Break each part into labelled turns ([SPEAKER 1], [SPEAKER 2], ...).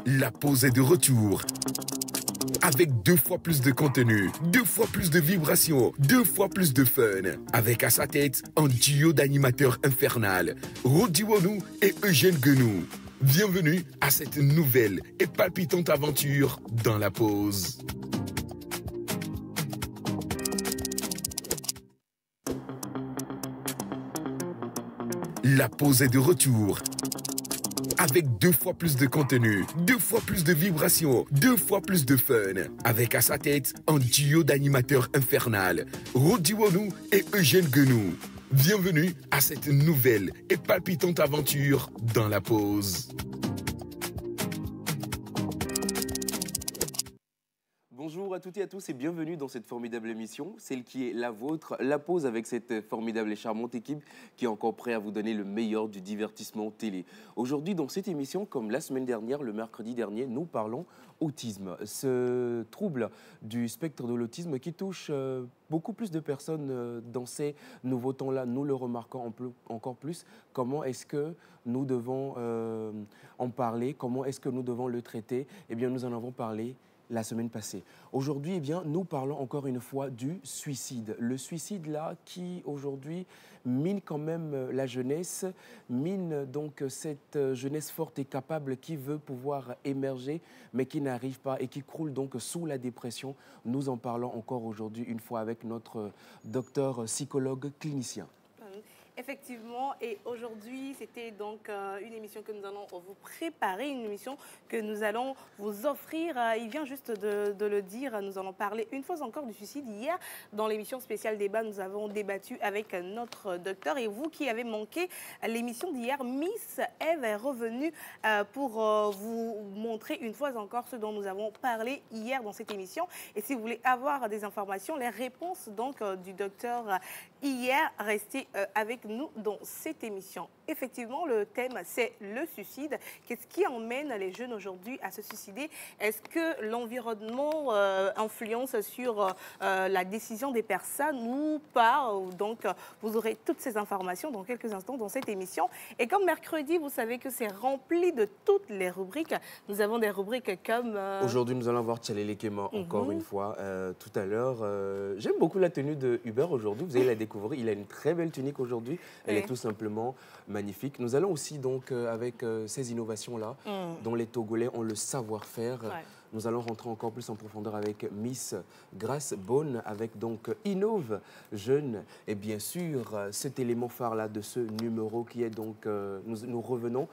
[SPEAKER 1] La pause est de retour. Avec 2 fois plus de contenu, 2 fois plus de vibrations, 2 fois plus de fun. Avec à sa tête un duo d'animateurs infernal, Rodi Wonou et Eugène Guenou. Bienvenue à cette nouvelle et palpitante aventure dans la pause. La pause est de retour. Avec 2 fois plus de contenu, 2 fois plus de vibrations, 2 fois plus de fun. Avec à sa tête un duo d'animateurs infernal, Rodi Wonou et Eugène Guenou. Bienvenue à cette nouvelle et palpitante aventure dans la pause.
[SPEAKER 2] Bonjour à toutes et à tous et bienvenue dans cette formidable émission, celle qui est la vôtre, La Pause, avec cette formidable et charmante équipe qui est encore prête à vous donner le meilleur du divertissement télé. Aujourd'hui, dans cette émission, comme la semaine dernière, le mercredi dernier, nous parlons autisme. Ce trouble du spectre de l'autisme qui touche beaucoup plus de personnes dans ces nouveaux temps-là. Nous le remarquons encore plus. Comment est-ce que nous devons en parler? Comment est-ce que nous devons le traiter? Eh bien, nous en avons parlé la semaine passée. Aujourd'hui, eh bien, nous parlons encore une fois du suicide. Le suicide, là, qui aujourd'hui mine quand même la jeunesse, mine donc cette jeunesse forte et capable qui veut pouvoir émerger, mais qui n'arrive pas et qui croule donc sous la dépression. Nous en parlons encore aujourd'hui une fois avec notre docteur psychologue clinicien.
[SPEAKER 3] Effectivement, et aujourd'hui, c'était donc une émission que nous allons vous préparer, une émission que nous allons vous offrir. Il vient juste de le dire, nous allons parler une fois encore du suicide. Hier, dans l'émission spéciale débat, nous avons débattu avec notre docteur. Et vous qui avez manqué l'émission d'hier, Miss Eve est revenue pour vous montrer une fois encore ce dont nous avons parlé hier dans cette émission. Et si vous voulez avoir des informations, les réponses donc du docteur hier, restez avec nous dans cette émission. Effectivement, le thème, c'est le suicide. Qu'est-ce qui emmène les jeunes aujourd'hui à se suicider? Est-ce que l'environnement influence sur la décision des personnes ou pas? Donc, vous aurez toutes ces informations dans quelques instants dans cette émission. Et comme mercredi, vous savez que c'est rempli de toutes les rubriques. Nous avons des rubriques comme...
[SPEAKER 2] Aujourd'hui, nous allons voir Tchalele Kema encore une fois. Tout à l'heure, j'aime beaucoup la tenue de Hubert aujourd'hui. Vous allez la découvrir. Il a une très belle tunique aujourd'hui. Elle est tout simplement magnifique. Nous allons aussi donc avec ces innovations-là, dont les Togolais ont le savoir-faire. Nous allons rentrer encore plus en profondeur avec Miss Grace Bonne, avec donc Innove Jeune. Et bien sûr, cet élément phare-là de ce numéro qui est donc... nous revenons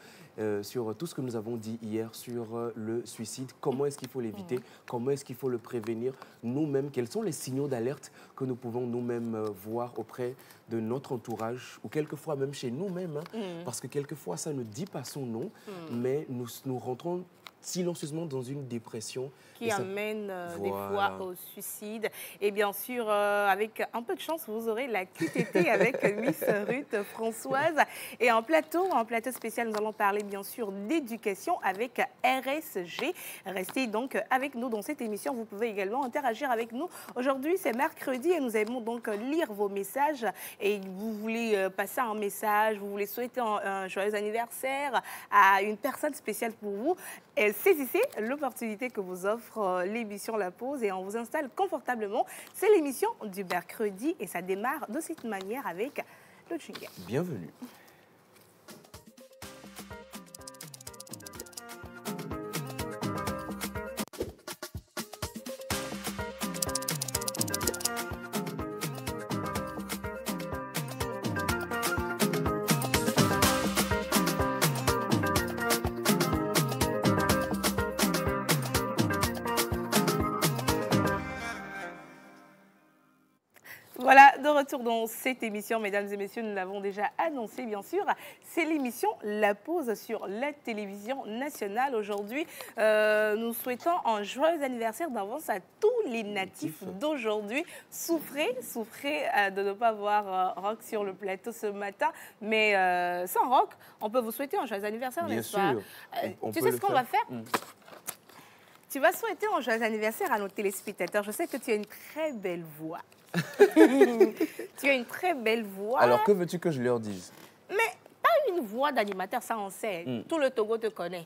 [SPEAKER 2] sur tout ce que nous avons dit hier sur le suicide. Comment est-ce qu'il faut l'éviter? Comment est-ce qu'il faut le prévenir nous-mêmes? Quels sont les signaux d'alerte que nous pouvons nous-mêmes voir auprès de notre entourage ou quelquefois même chez nous-mêmes, hein, parce que quelquefois ça ne dit pas son nom, mais nous rentrons silencieusement dans une dépression.
[SPEAKER 3] Qui amène des fois au suicide. Et bien sûr, avec un peu de chance, vous aurez la QTT avec Miss Ruth Françoise. Et en plateau spécial, nous allons parler bien sûr d'éducation avec RSG. Restez donc avec nous dans cette émission. Vous pouvez également interagir avec nous. Aujourd'hui, c'est mercredi et nous allons donc lire vos messages. Et vous voulez passer un message, vous voulez souhaiter un joyeux anniversaire à une personne spéciale pour vous. Et saisissez l'opportunité que vous offre l'émission La Pause et on vous installe confortablement. C'est l'émission du mercredi et ça démarre de cette manière avec le jingle.
[SPEAKER 2] Bienvenue.
[SPEAKER 3] Voilà, de retour dans cette émission, mesdames et messieurs, nous l'avons déjà annoncé, bien sûr. C'est l'émission La Pause sur la télévision nationale. Aujourd'hui, nous souhaitons un joyeux anniversaire d'avance à tous les natifs d'aujourd'hui. Souffrez de ne pas voir Rock sur le plateau ce matin, mais sans Rock, on peut vous souhaiter un joyeux anniversaire, n'est-ce pas? Tu sais ce qu'on va faire? Tu vas souhaiter un joyeux anniversaire à nos téléspectateurs. Je sais que tu as une très belle voix. Tu as une très belle voix.
[SPEAKER 2] Alors, que veux-tu que je leur dise?
[SPEAKER 3] Mais pas une voix d'animateur, ça on sait. Tout le Togo te connaît.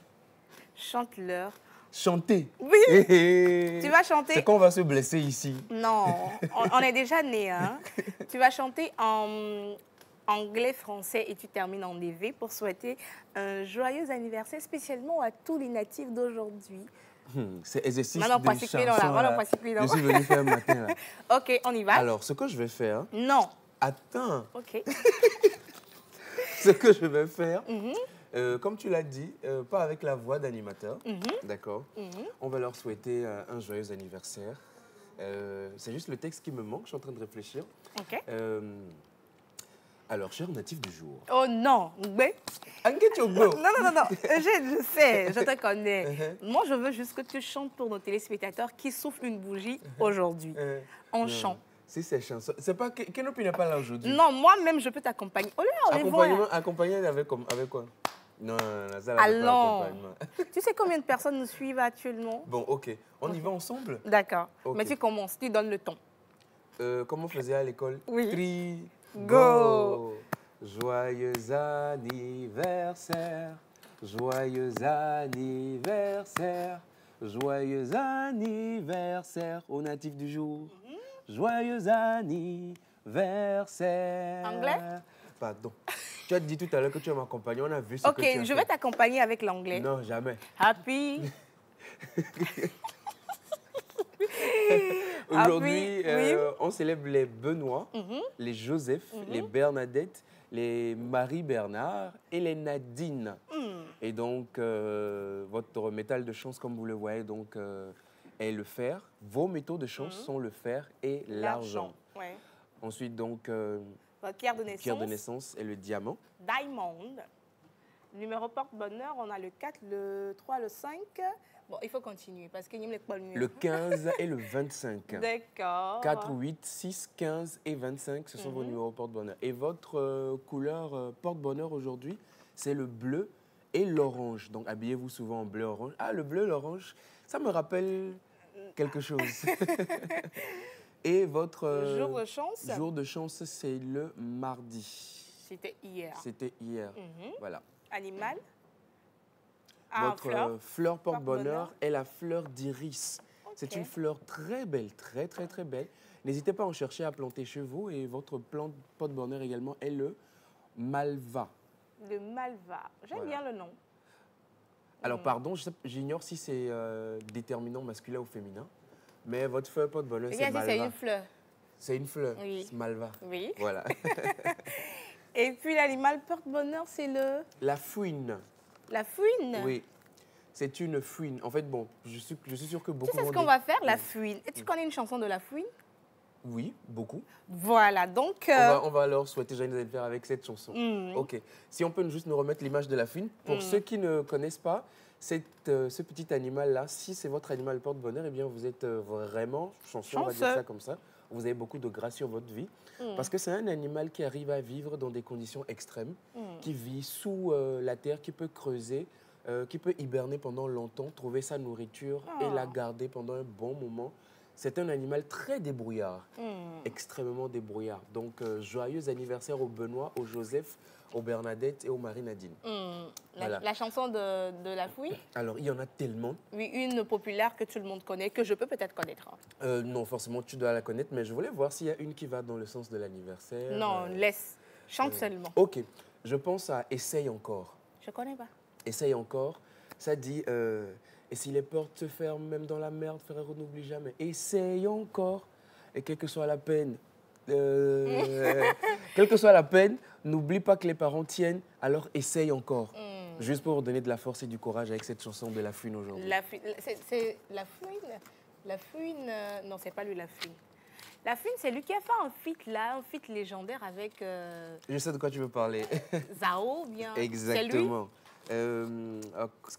[SPEAKER 3] Chante-leur.
[SPEAKER 2] Chanter.
[SPEAKER 3] Oui.
[SPEAKER 2] Tu
[SPEAKER 3] Tu vas chanter.
[SPEAKER 2] C'est qu'on va se blesser ici.
[SPEAKER 3] Non, on est déjà nés. Hein. Tu vas chanter en anglais, français et tu termines en EV pour souhaiter un joyeux anniversaire spécialement à tous les natifs d'aujourd'hui.
[SPEAKER 2] C'est exercice
[SPEAKER 3] Maintenant,
[SPEAKER 2] de
[SPEAKER 3] pas là.
[SPEAKER 2] chanson,
[SPEAKER 3] Maintenant,
[SPEAKER 2] là.
[SPEAKER 3] pas
[SPEAKER 2] Je suis venu faire un matin. Là.
[SPEAKER 3] Ok, on y va.
[SPEAKER 2] Alors, ce que je vais faire...
[SPEAKER 3] Non.
[SPEAKER 2] Attends.
[SPEAKER 3] Ok.
[SPEAKER 2] Ce que je vais faire,
[SPEAKER 3] Mhm.
[SPEAKER 2] comme tu l'as dit, pas avec la voix d'animateur,
[SPEAKER 3] Mhm.
[SPEAKER 2] d'accord?
[SPEAKER 3] Mhm.
[SPEAKER 2] On va leur souhaiter un joyeux anniversaire. C'est juste le texte qui me manque, je suis en train de réfléchir.
[SPEAKER 3] Ok.
[SPEAKER 2] Alors, cher natif du jour.
[SPEAKER 3] Oh non, Ngbe.
[SPEAKER 2] Non,
[SPEAKER 3] Non. Je sais, je te connais. Moi, je veux juste que tu chantes pour nos téléspectateurs qui soufflent une bougie aujourd'hui. En chant.
[SPEAKER 2] Si c'est chanson. C'est pas Kenopi n'est pas là aujourd'hui.
[SPEAKER 3] Non, moi-même, je peux t'accompagner. Oh là, on les voit.
[SPEAKER 2] Accompagné avec quoi? Non, ça là,
[SPEAKER 3] Allons.
[SPEAKER 2] pas accompagnement.
[SPEAKER 3] Tu sais combien de personnes nous suivent actuellement?
[SPEAKER 2] Bon, ok. On y va ensemble?
[SPEAKER 3] D'accord.
[SPEAKER 2] Ok.
[SPEAKER 3] Mais tu commences, tu donnes le ton.
[SPEAKER 2] Comment on faisait à l'école?
[SPEAKER 3] Oui.
[SPEAKER 2] Tri,
[SPEAKER 3] Go.
[SPEAKER 2] Joyeux anniversaire. Joyeux anniversaire. Joyeux anniversaire au natif du jour. Joyeux anniversaire.
[SPEAKER 3] Anglais?
[SPEAKER 2] Pardon. Tu as dit tout à l'heure que tu vas m'accompagner. On a vu ce
[SPEAKER 3] Ok,
[SPEAKER 2] que tu as
[SPEAKER 3] je
[SPEAKER 2] fait.
[SPEAKER 3] vais t'accompagner avec l'anglais.
[SPEAKER 2] Non, jamais.
[SPEAKER 3] Happy.
[SPEAKER 2] Aujourd'hui,
[SPEAKER 3] oui.
[SPEAKER 2] on célèbre les Benoît,
[SPEAKER 3] Mhm.
[SPEAKER 2] les Joseph, les Bernadette, les Marie-Bernard et les Nadine. Et donc, votre métal de chance, comme vous le voyez, donc, est le fer. Vos métaux de chance sont le fer et l'argent.
[SPEAKER 3] Ouais.
[SPEAKER 2] Ensuite, donc,
[SPEAKER 3] Votre pierre de naissance.
[SPEAKER 2] pierre de naissance et le diamant.
[SPEAKER 3] Diamond. Numéro porte-bonheur, on a le 4, le 3, le 5. Bon, il faut continuer parce qu'il n'y a pas le numéro.
[SPEAKER 2] Le 15 et le 25.
[SPEAKER 3] D'accord.
[SPEAKER 2] 4, 8, 6, 15 et 25, ce sont vos numéros porte-bonheur. Et votre couleur porte-bonheur aujourd'hui, c'est le bleu et l'orange. Donc, habillez-vous souvent en bleu-orange. Ah, le bleu, l'orange, ça me rappelle quelque chose. Et votre
[SPEAKER 3] Jour de chance.
[SPEAKER 2] jour de chance, c'est le mardi.
[SPEAKER 3] C'était hier.
[SPEAKER 2] C'était hier. Voilà.
[SPEAKER 3] Animal. Ah,
[SPEAKER 2] Votre fleur porte-bonheur
[SPEAKER 3] Porte-bonheur.
[SPEAKER 2] est la fleur d'iris. C'est
[SPEAKER 3] Ok.
[SPEAKER 2] une fleur très belle, très, très, très belle. N'hésitez pas à en chercher à planter chez vous. Et votre plante porte-bonheur également est le malva.
[SPEAKER 3] Le malva. J'aime
[SPEAKER 2] Voilà.
[SPEAKER 3] bien le nom.
[SPEAKER 2] Alors, pardon, j'ignore si c'est déterminant masculin ou féminin. Mais votre fleur porte-bonheur, c'est
[SPEAKER 3] Regarde, si c'est
[SPEAKER 2] malva.
[SPEAKER 3] une fleur.
[SPEAKER 2] C'est une fleur,
[SPEAKER 3] Oui.
[SPEAKER 2] c'est malva.
[SPEAKER 3] Oui.
[SPEAKER 2] Voilà.
[SPEAKER 3] Et puis l'animal porte-bonheur, c'est
[SPEAKER 2] La fouine.
[SPEAKER 3] la fouine.
[SPEAKER 2] Oui. C'est une fouine. En fait, bon, je suis sûr que beaucoup
[SPEAKER 3] Tu sais ce
[SPEAKER 2] vont
[SPEAKER 3] qu'on
[SPEAKER 2] dire-
[SPEAKER 3] va faire, la fouine. Et tu connais une chanson de la fouine?
[SPEAKER 2] Oui, beaucoup.
[SPEAKER 3] Voilà, donc...
[SPEAKER 2] On va alors souhaiter joyeux anniversaire avec cette chanson.
[SPEAKER 3] Mm.
[SPEAKER 2] Ok. Si on peut juste nous remettre l'image de la fouine. Pour ceux qui ne connaissent pas, ce petit animal-là, si c'est votre animal porte-bonheur, eh bien, vous êtes vraiment chanceux, on va dire
[SPEAKER 3] Chanceux.
[SPEAKER 2] ça comme ça. Vous avez beaucoup de grâce sur votre vie. Parce que c'est un animal qui arrive à vivre dans des conditions extrêmes, qui vit sous la terre, qui peut creuser, qui peut hiberner pendant longtemps, trouver sa nourriture et la garder pendant un bon moment. C'est un animal très débrouillard, extrêmement débrouillard. Donc, joyeux anniversaire au Benoît, au Joseph, au Bernadette et au Marie-Nadine. Voilà.
[SPEAKER 3] La chanson de la fouine?
[SPEAKER 2] Alors, il y en a tellement.
[SPEAKER 3] Oui, une populaire que tout le monde connaît, que je peux peut-être connaître.
[SPEAKER 2] Non, forcément, tu dois la connaître, mais je voulais voir s'il y a une qui va dans le sens de l'anniversaire.
[SPEAKER 3] Non, laisse. Chante seulement.
[SPEAKER 2] Ok, je pense à Essaye encore.
[SPEAKER 3] Je connais pas.
[SPEAKER 2] Essaye encore. Ça dit, et si les portes se ferment, même dans la merde, frère, n'oublie jamais. Essaye encore. Et quelle que soit la peine, quelle que soit la peine, n'oublie pas que les parents tiennent, alors essaye encore. Juste pour donner de la force et du courage avec cette chanson de la fouine aujourd'hui.
[SPEAKER 3] La fouine, c'est la fouine. La fouine, non, c'est pas lui la fouine. La fouine, c'est lui qui a fait un feat là, un feat légendaire avec
[SPEAKER 2] Je sais de quoi tu veux parler.
[SPEAKER 3] Zao, bien.
[SPEAKER 2] Exactement.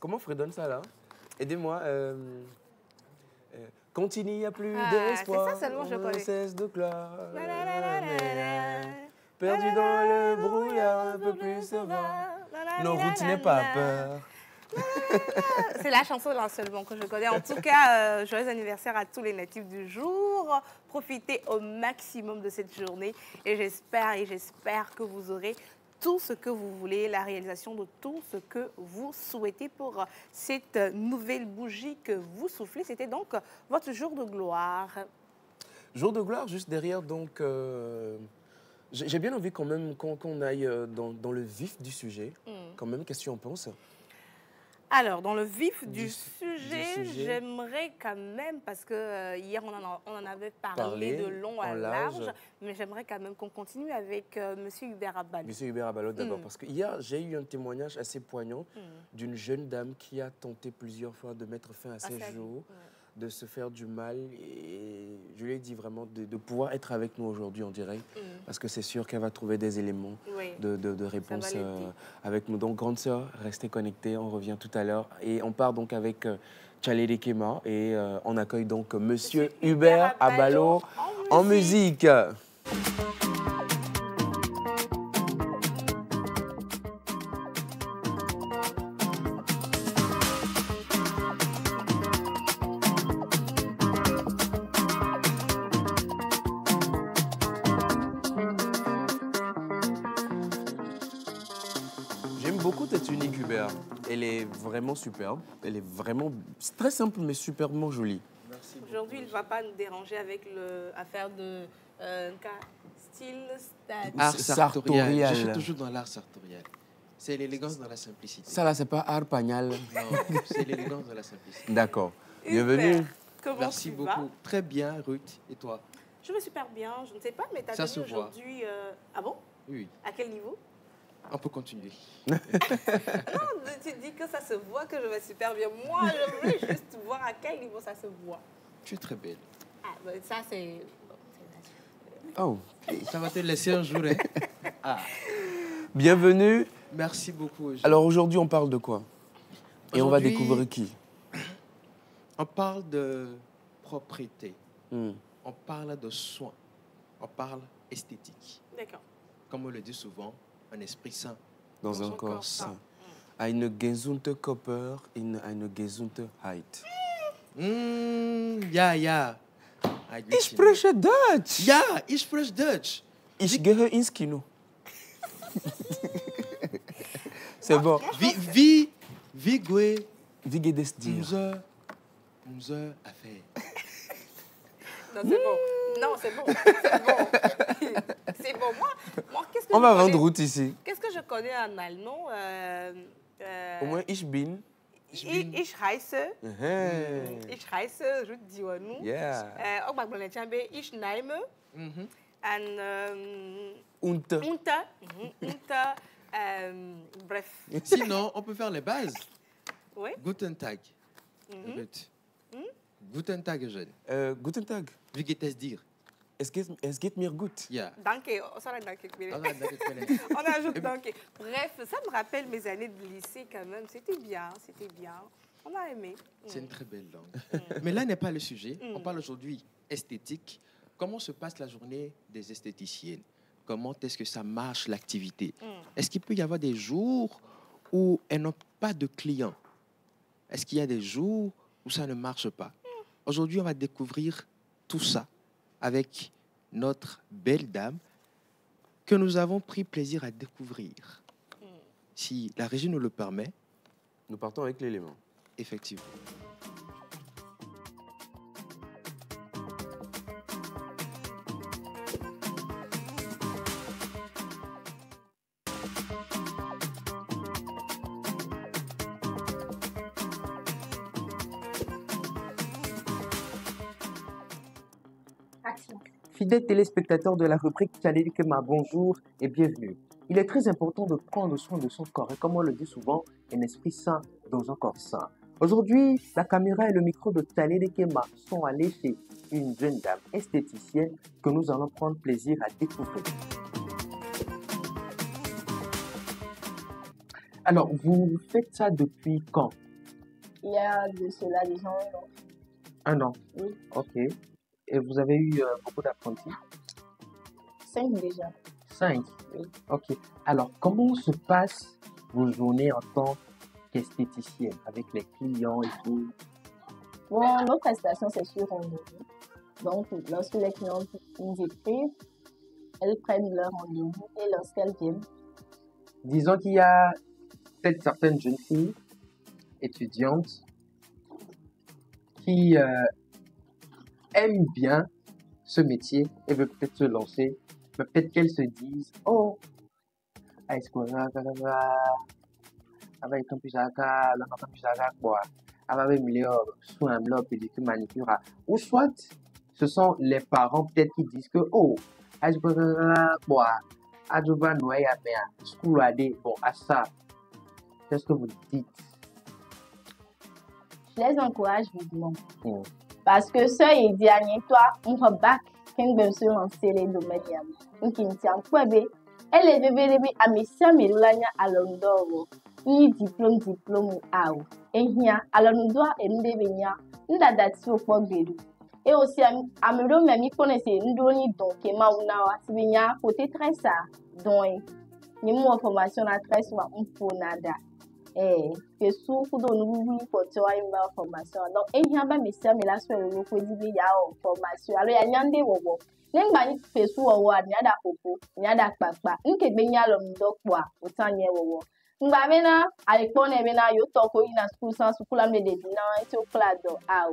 [SPEAKER 2] Comment on fredonne ça là? Aidez-moi. Quand il n'y a plus d'espoir,
[SPEAKER 3] c'est ça seulement je
[SPEAKER 2] on ne
[SPEAKER 3] connais.
[SPEAKER 2] cesse de clore.
[SPEAKER 3] C'est lui.
[SPEAKER 2] Perdu dans le brouillard, un peu plus sauvage. Nos routes n'est pas peur.
[SPEAKER 3] C'est la chanson là seulement que je connais. En tout cas, joyeux anniversaire à tous les natifs du jour. Profitez au maximum de cette journée et j'espère que vous aurez tout ce que vous voulez, la réalisation de tout ce que vous souhaitez pour cette nouvelle bougie que vous soufflez. C'était donc votre jour de gloire.
[SPEAKER 2] Jour de gloire, juste derrière, donc, j'ai bien envie quand même qu'on aille dans le vif du sujet. Quand même, qu'est-ce que tu en penses?
[SPEAKER 3] Alors, dans le vif du sujet, j'aimerais quand même, parce que hier on en avait parlé de long à large, mais j'aimerais quand même qu'on continue avec M. Hubert Abalo.
[SPEAKER 2] M. Hubert Abalo d'abord, parce que hier j'ai eu un témoignage assez poignant d'une jeune dame qui a tenté plusieurs fois de mettre fin à ses jours, de se faire du mal, et je lui ai dit vraiment de pouvoir être avec nous aujourd'hui en direct, parce que c'est sûr qu'elle va trouver des éléments de réponse avec nous. Donc, grande sœur, restez connectés, on revient tout à l'heure. Et on part donc avec Tchalele Kema, et on accueille donc Monsieur Hubert Abalo en musique. Elle est vraiment superbe. Elle est vraiment très simple, mais superbement jolie.
[SPEAKER 3] Aujourd'hui, il ne va pas nous déranger avec l'affaire de style
[SPEAKER 4] art sartorial. Je suis toujours dans l'art sartorial. C'est l'élégance dans la simplicité.
[SPEAKER 2] Ça là, c'est pas art pagnal.
[SPEAKER 4] Non, c'est l'élégance dans la simplicité.
[SPEAKER 2] D'accord. Bienvenue.
[SPEAKER 4] Merci beaucoup. Très bien, Ruth. Et toi?
[SPEAKER 3] Je me super bien. Je ne sais pas, mais tu as venu aujourd'hui. Ah bon?
[SPEAKER 4] Oui.
[SPEAKER 3] À quel niveau?
[SPEAKER 4] On peut continuer.
[SPEAKER 3] Non, tu dis que ça se voit, que je vais super bien. Moi, je voulais juste voir à quel niveau ça se voit.
[SPEAKER 4] Tu es très belle.
[SPEAKER 3] Ah, ben ça, c'est...
[SPEAKER 2] Oh.
[SPEAKER 4] Ça va te laisser un jour. Hein? Ah.
[SPEAKER 2] Bienvenue.
[SPEAKER 4] Merci beaucoup.
[SPEAKER 2] Alors, aujourd'hui, on parle de quoi? Et on va découvrir qui?
[SPEAKER 4] On parle de propriété. On parle de soins. On parle esthétique.
[SPEAKER 3] D'accord. Comme
[SPEAKER 4] on le dit souvent, un esprit sain.
[SPEAKER 2] Dans un corps sain. Eine gesunde Körper in eine gesunde Heit.
[SPEAKER 4] Ja.
[SPEAKER 2] Ich spreche Deutsch.
[SPEAKER 4] Ja, ich spreche Deutsch.
[SPEAKER 2] Ich gehe ins Kino. C'est bon.
[SPEAKER 4] Wie
[SPEAKER 2] geht es dir?
[SPEAKER 4] Unser Affaire.
[SPEAKER 3] Non, c'est bon. Non, c'est bon. C'est bon. C'est bon. Moi qu'est-ce que
[SPEAKER 2] on va vendre route ici.
[SPEAKER 3] Qu'est-ce que je connais en allemand?
[SPEAKER 2] Au moins, ich bin.
[SPEAKER 3] Ich heiße. Ich heiße, je dis à nous.
[SPEAKER 2] Yeah.
[SPEAKER 3] Ich nehme.
[SPEAKER 2] Unter.
[SPEAKER 3] Bref.
[SPEAKER 4] Sinon, on peut faire les bases.
[SPEAKER 3] Oui.
[SPEAKER 4] Guten Tag. Guten Tag, jeune.
[SPEAKER 2] Guten Tag.
[SPEAKER 4] Wie geht es dir?
[SPEAKER 2] Es geht mir gut.
[SPEAKER 4] Yeah.
[SPEAKER 3] Danke. On ajoute danke. Bref, ça me rappelle mes années de lycée quand même. C'était bien. On a aimé.
[SPEAKER 4] C'est une très belle langue. Mais là n'est pas le sujet. On parle aujourd'hui esthétique. Comment se passe la journée des esthéticiennes? Comment est-ce que ça marche l'activité? Est-ce qu'il peut y avoir des jours où elles n'ont pas de clients? Est-ce qu'il y a des jours où ça ne marche pas? Aujourd'hui, on va découvrir tout ça avec notre belle dame que nous avons pris plaisir à découvrir. Si la régie nous le permet.
[SPEAKER 2] Nous partons avec l'élément.
[SPEAKER 4] Effectivement.
[SPEAKER 5] Fidèles téléspectateurs de la rubrique Tchalele Kema, bonjour et bienvenue. Il est très important de prendre soin de son corps et comme on le dit souvent, un esprit sain dans un corps sain. Aujourd'hui, la caméra et le micro de Tchalele Kema sont allés chez une jeune dame esthéticienne que nous allons prendre plaisir à découvrir. Alors, vous faites ça depuis quand?
[SPEAKER 6] Il y a de cela déjà 1 an.
[SPEAKER 5] 1 an?
[SPEAKER 6] Oui.
[SPEAKER 5] Ok. Et vous avez eu beaucoup d'apprentis?
[SPEAKER 6] 5 déjà.
[SPEAKER 5] 5?
[SPEAKER 6] Oui.
[SPEAKER 5] Ok. Alors, comment se passent vos journées en tant qu'esthéticienne avec les clients et tout?
[SPEAKER 6] Bon, nos prestations, c'est sur rendez-vous. Donc, lorsque les clients nous écrivent, elles prennent leur rendez-vous et lorsqu'elles viennent,
[SPEAKER 5] Disons qu'il y a peut-être certaines jeunes filles étudiantes qui aiment bien ce métier et veulent peut-être se lancer, mais peut-être qu'elles se disent, oh, est-ce qu'on a avec un pisaka, la maman pisaka, quoi, avec un soin, un pédicure, manicure, ou soit ce sont les parents peut-être qui disent que, oh, est-ce qu'on a quoi, adjoint noyer à bien, school à des, bon, à ça, qu'est-ce que vous dites?
[SPEAKER 6] Je les encourage vivement. Parce que ça, il dit à toi, on va back, quand on se lancer les domaines, on qui tient quoi, elle est bébé, à mes sœurs, mais l'année à Londres, ni diplôme, ou, et hier, alors nous doit et nous devenir, nous d'adapter au point de et aussi, à me même, il connaissait nous donner donc, et ma ou na, si bien, côté très ça, donc, ni mon formation à très souvent, on peut nada. Que souffre de nous pour toi une formation. Donc, il y a pas mes sœurs, mais là, sur le coup, il y a une formation. Alors, il y a un des robots. N'importe qui fait sous un wad, il y a des coco, il y a des papa. Une qui est bien l'homme d'où autant y est robo. N'importe maintenant, à l'école, on est maintenant, il y a tout qui est dans school sans school, on est des bilans, et tout clado, ah.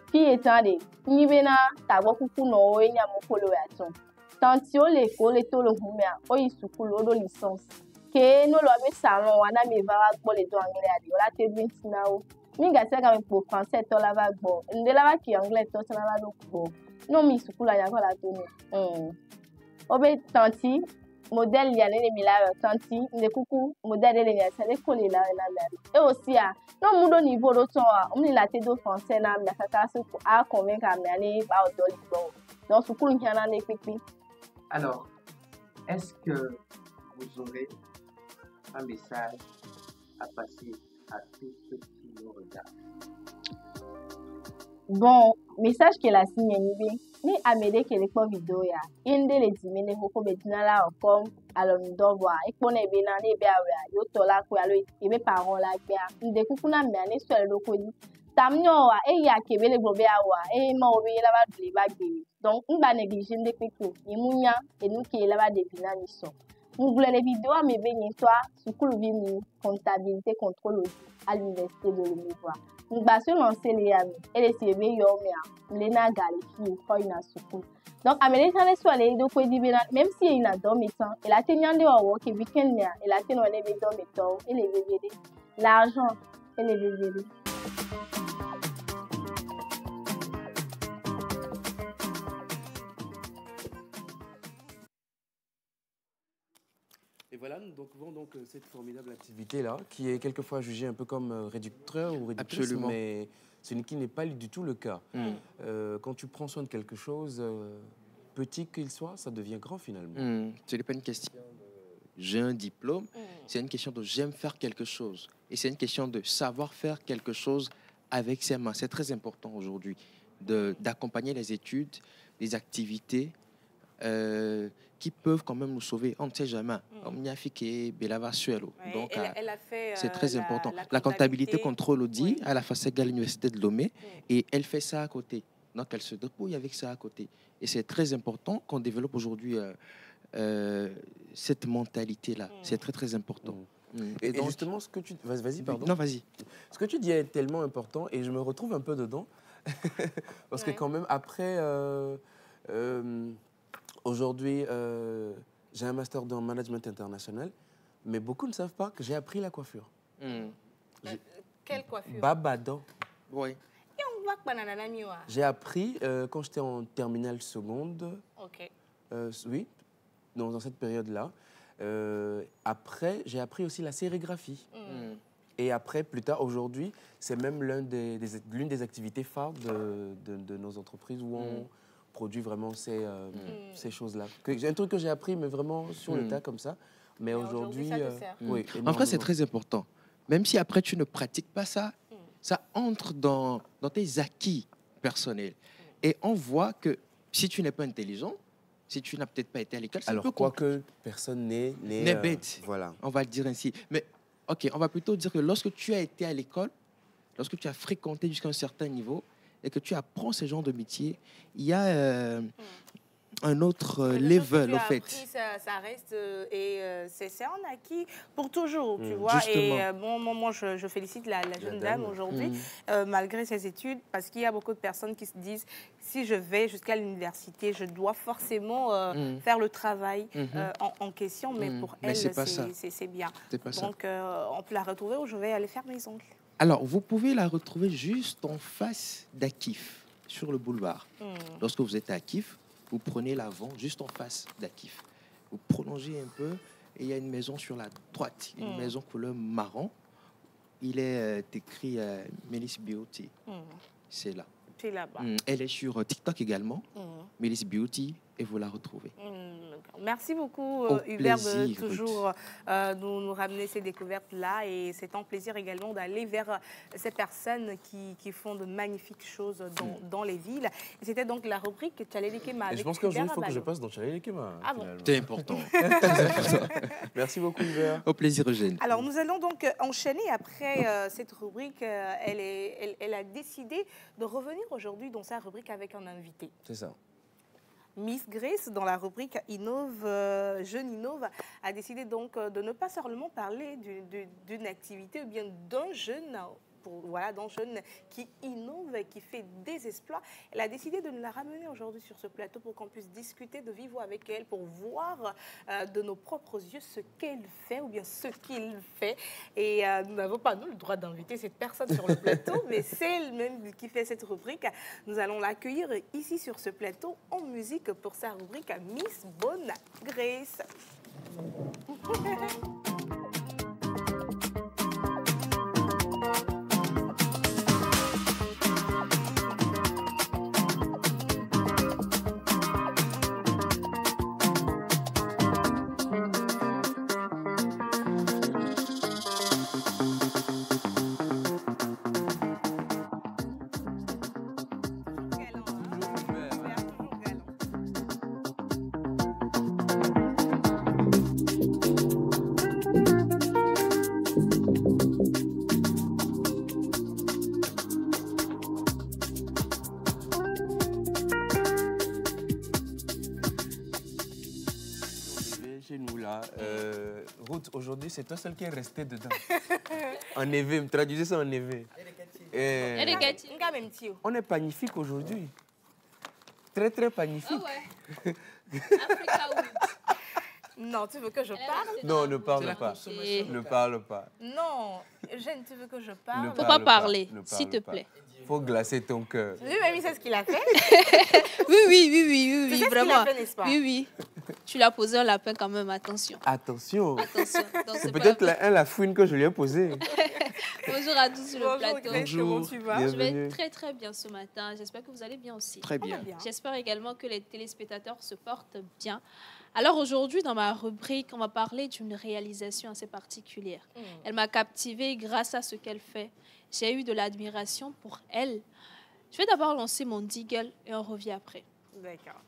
[SPEAKER 6] Puis, étendez, il y a maintenant, t'as beaucoup de non, il y a mon coloration. Tant que l'école est tout le monde, il y a school, il licence. Que nous l'avons salon, on a mis vagues pour les deux anglais. On a été bien sinao. Minga c'est quand même pour français, tout la vague bon. On là qui anglais, tout ça là donc bon. Non mi sukula ya ko la toni. Obe tanti modèle il y a les milagres tanti les coucou modèle les gars c'est les coller là et aussi à non mundo niveau d'auto on la tête de français là mais ça se a convaincre à aller ba odoli bon. Donc sukulu qui en a les pipi.
[SPEAKER 5] Alors, est-ce que vous aurez un message à passer à tous ceux qui nous regardent?
[SPEAKER 6] Bon, message que la signe ni amede que les points vidéo ya inde les dimene hoko betina la comme alors nous doit et qu'on est bien ne be awa yo to la ko alo e be parents la bia inde kukuna me ani so le ko ni tamnyo wa e ya ke be le gbo be awa e ma obe la ba dle ba gbe donc on va négliger de peko ni munya et nous qui la ba de bina ni so. Vous voulez les vidéos, mais venez toi, sur le comptabilité, contrôle à l'université de l'Univoire. Nous allons lancer les amis et les CV, les nagali, qui quand il a soukou. Donc, à mes gens, les soirées, même si il a dormi sans, il a tenu en dehors, qui week-end, il a tenu en dehors, et les bébés, l'argent et les bébés.
[SPEAKER 2] Et voilà, nous découvrons donc cette formidable activité-là, qui est quelquefois jugée un peu comme réducteur ou réductrice,
[SPEAKER 4] Absolument.
[SPEAKER 2] mais ce qui n'est pas du tout le cas. Quand tu prends soin de quelque chose, petit qu'il soit, ça devient grand finalement.
[SPEAKER 4] Ce n'est pas une question de j'ai un diplôme, c'est une question de j'aime faire quelque chose. Et c'est une question de savoir faire quelque chose avec ses mains. C'est très important aujourd'hui d'accompagner les études, les activités qui peuvent quand même nous sauver. On ne sait jamais. Donc,
[SPEAKER 3] elle a fait,
[SPEAKER 4] c'est très important. La comptabilité contrôle Audi à la FACEG à l'Université de Lomé et elle fait ça à côté. Donc, elle se débrouille avec ça à côté. Et c'est très important qu'on développe aujourd'hui cette mentalité-là. C'est très, très important.
[SPEAKER 2] Et donc, justement, ce que tu... Vas-y, pardon.
[SPEAKER 4] Non, vas-y.
[SPEAKER 2] Ce que tu dis est tellement important et je me retrouve un peu dedans. Parce que quand même, après... aujourd'hui, j'ai un master dans management international, mais beaucoup ne savent pas que j'ai appris la coiffure.
[SPEAKER 3] Quelle coiffure?
[SPEAKER 4] Babado. Oui.
[SPEAKER 2] J'ai appris quand j'étais en terminale seconde.
[SPEAKER 3] Ok.
[SPEAKER 2] Oui, dans cette période-là. Après, j'ai appris aussi la sérigraphie. Et après, plus tard, aujourd'hui, c'est même l'une des activités phares de nos entreprises où on produit vraiment ces choses-là. Un truc que j'ai appris, mais vraiment sur le tas comme ça. Mais aujourd'hui,
[SPEAKER 3] ça te sert.
[SPEAKER 2] oui.
[SPEAKER 4] En vrai, c'est très important. Même si après, tu ne pratiques pas ça, ça entre dans tes acquis personnels. Et on voit que si tu n'es pas intelligent, si tu n'as peut-être pas été à l'école, c'est un peu
[SPEAKER 2] quoique personne n'est
[SPEAKER 4] bête.
[SPEAKER 2] Voilà.
[SPEAKER 4] On va le dire ainsi. Mais ok, on va plutôt dire que lorsque tu as été à l'école, lorsque tu as fréquenté jusqu'à un certain niveau et que tu apprends ce genre de métier, il y a un autre
[SPEAKER 3] Mais le
[SPEAKER 4] level,
[SPEAKER 3] jour
[SPEAKER 4] au
[SPEAKER 3] que tu as
[SPEAKER 4] fait.
[SPEAKER 3] appris, ça reste c'est un acquis pour toujours, tu vois.
[SPEAKER 4] Justement.
[SPEAKER 3] Et moi, je félicite la jeune dame aujourd'hui,
[SPEAKER 4] Mm.
[SPEAKER 3] malgré ses études, parce qu'il y a beaucoup de personnes qui se disent, si je vais jusqu'à l'université, je dois forcément faire le travail en question, mais pour
[SPEAKER 4] Mais
[SPEAKER 3] elle,
[SPEAKER 4] c'est pas ça.
[SPEAKER 3] c'est bien.
[SPEAKER 4] C'est pas ça.
[SPEAKER 3] Donc, on peut la retrouver où je vais aller faire mes ongles.
[SPEAKER 4] Alors, vous pouvez la retrouver juste en face d'Akif, sur le boulevard. Lorsque vous êtes à Akif, vous prenez l'avant, juste en face d'Akif. Vous prolongez un peu et il y a une maison sur la droite, une maison couleur marron. Il est écrit Melis Beauty. C'est là.
[SPEAKER 3] C'est là-bas.
[SPEAKER 4] Elle est sur TikTok également, Melis Beauty, et vous la retrouvez.
[SPEAKER 3] Merci beaucoup,
[SPEAKER 4] Au
[SPEAKER 3] Hubert, de
[SPEAKER 4] plaisir,
[SPEAKER 3] toujours nous ramener ces découvertes-là. Et c'est un plaisir également d'aller vers ces personnes qui font de magnifiques choses dans les villes. Et c'était donc la rubrique Tchaleli Kema
[SPEAKER 2] Et
[SPEAKER 3] avec
[SPEAKER 2] je pense qu'un jour, il
[SPEAKER 3] Hubert
[SPEAKER 2] faut que je
[SPEAKER 3] Abalo.
[SPEAKER 2] passe dans Tchaleli Kema.
[SPEAKER 3] Ah bon.
[SPEAKER 2] finalement.
[SPEAKER 4] C'est important.
[SPEAKER 2] Merci beaucoup, Hubert.
[SPEAKER 4] Au plaisir, Eugène.
[SPEAKER 3] Alors, nous allons donc enchaîner après cette rubrique. Elle a décidé de revenir aujourd'hui dans sa rubrique avec un invité.
[SPEAKER 2] C'est ça.
[SPEAKER 3] Miss Grace, dans la rubrique Innove, Jeune Innove, a décidé donc de ne pas seulement parler d'une activité ou bien d'un jeune, d'un jeune qui innove et qui fait des exploits. Elle a décidé de nous la ramener aujourd'hui sur ce plateau pour qu'on puisse discuter de vive voix avec elle, pour voir de nos propres yeux ce qu'elle fait ou bien ce qu'il fait. Et nous n'avons pas, nous, le droit d'inviter cette personne sur le plateau, mais c'est elle-même qui fait cette rubrique. Nous allons l'accueillir ici sur ce plateau en musique pour sa rubrique Miss Bonne Grace.
[SPEAKER 2] Chez nous là, Ruth, aujourd'hui c'est toi seul qui est resté dedans. En évé, me traduisez ça en évé. On est magnifique aujourd'hui. Très très magnifique.
[SPEAKER 7] Ah ouais. Africa Wood.
[SPEAKER 3] Non, tu veux que je parle?
[SPEAKER 2] Non, ne parle pas.
[SPEAKER 7] Et-
[SPEAKER 2] Ne parle pas.
[SPEAKER 3] Non, Eugène, tu veux que je parle?
[SPEAKER 2] Ne
[SPEAKER 7] Faut
[SPEAKER 2] parle
[SPEAKER 7] pas parler,
[SPEAKER 2] ne
[SPEAKER 7] s'il te
[SPEAKER 2] parle pas.
[SPEAKER 7] plaît.
[SPEAKER 2] Faut glacer ton cœur.
[SPEAKER 3] Lui-même, il sait ce qu'il a fait.
[SPEAKER 7] Oui,
[SPEAKER 3] Tu sais ce qu'il
[SPEAKER 7] vraiment.
[SPEAKER 3] a fait, n'est-ce pas?
[SPEAKER 7] Oui, oui. Tu l'as posé un lapin quand même, attention.
[SPEAKER 2] Attention.
[SPEAKER 7] Attention. Donc,
[SPEAKER 2] C'est
[SPEAKER 7] pas
[SPEAKER 2] peut-être
[SPEAKER 7] la-
[SPEAKER 2] la fouine que je lui ai posée.
[SPEAKER 7] Bonjour à tous sur le
[SPEAKER 3] Bonjour,
[SPEAKER 7] plateau.
[SPEAKER 3] Grace, comment tu vas?
[SPEAKER 2] Bien.
[SPEAKER 7] Je vais
[SPEAKER 2] Bienvenue.
[SPEAKER 7] très très bien ce matin. J'espère que vous allez bien aussi.
[SPEAKER 4] Très
[SPEAKER 3] On va
[SPEAKER 4] bien.
[SPEAKER 3] bien.
[SPEAKER 7] J'espère également que les téléspectateurs se portent bien. Alors aujourd'hui, dans ma rubrique, on va parler d'une réalisation assez particulière. Elle m'a captivée grâce à ce qu'elle fait. J'ai eu de l'admiration pour elle. Je vais d'abord lancer mon diggle et on revient après.
[SPEAKER 3] D'accord.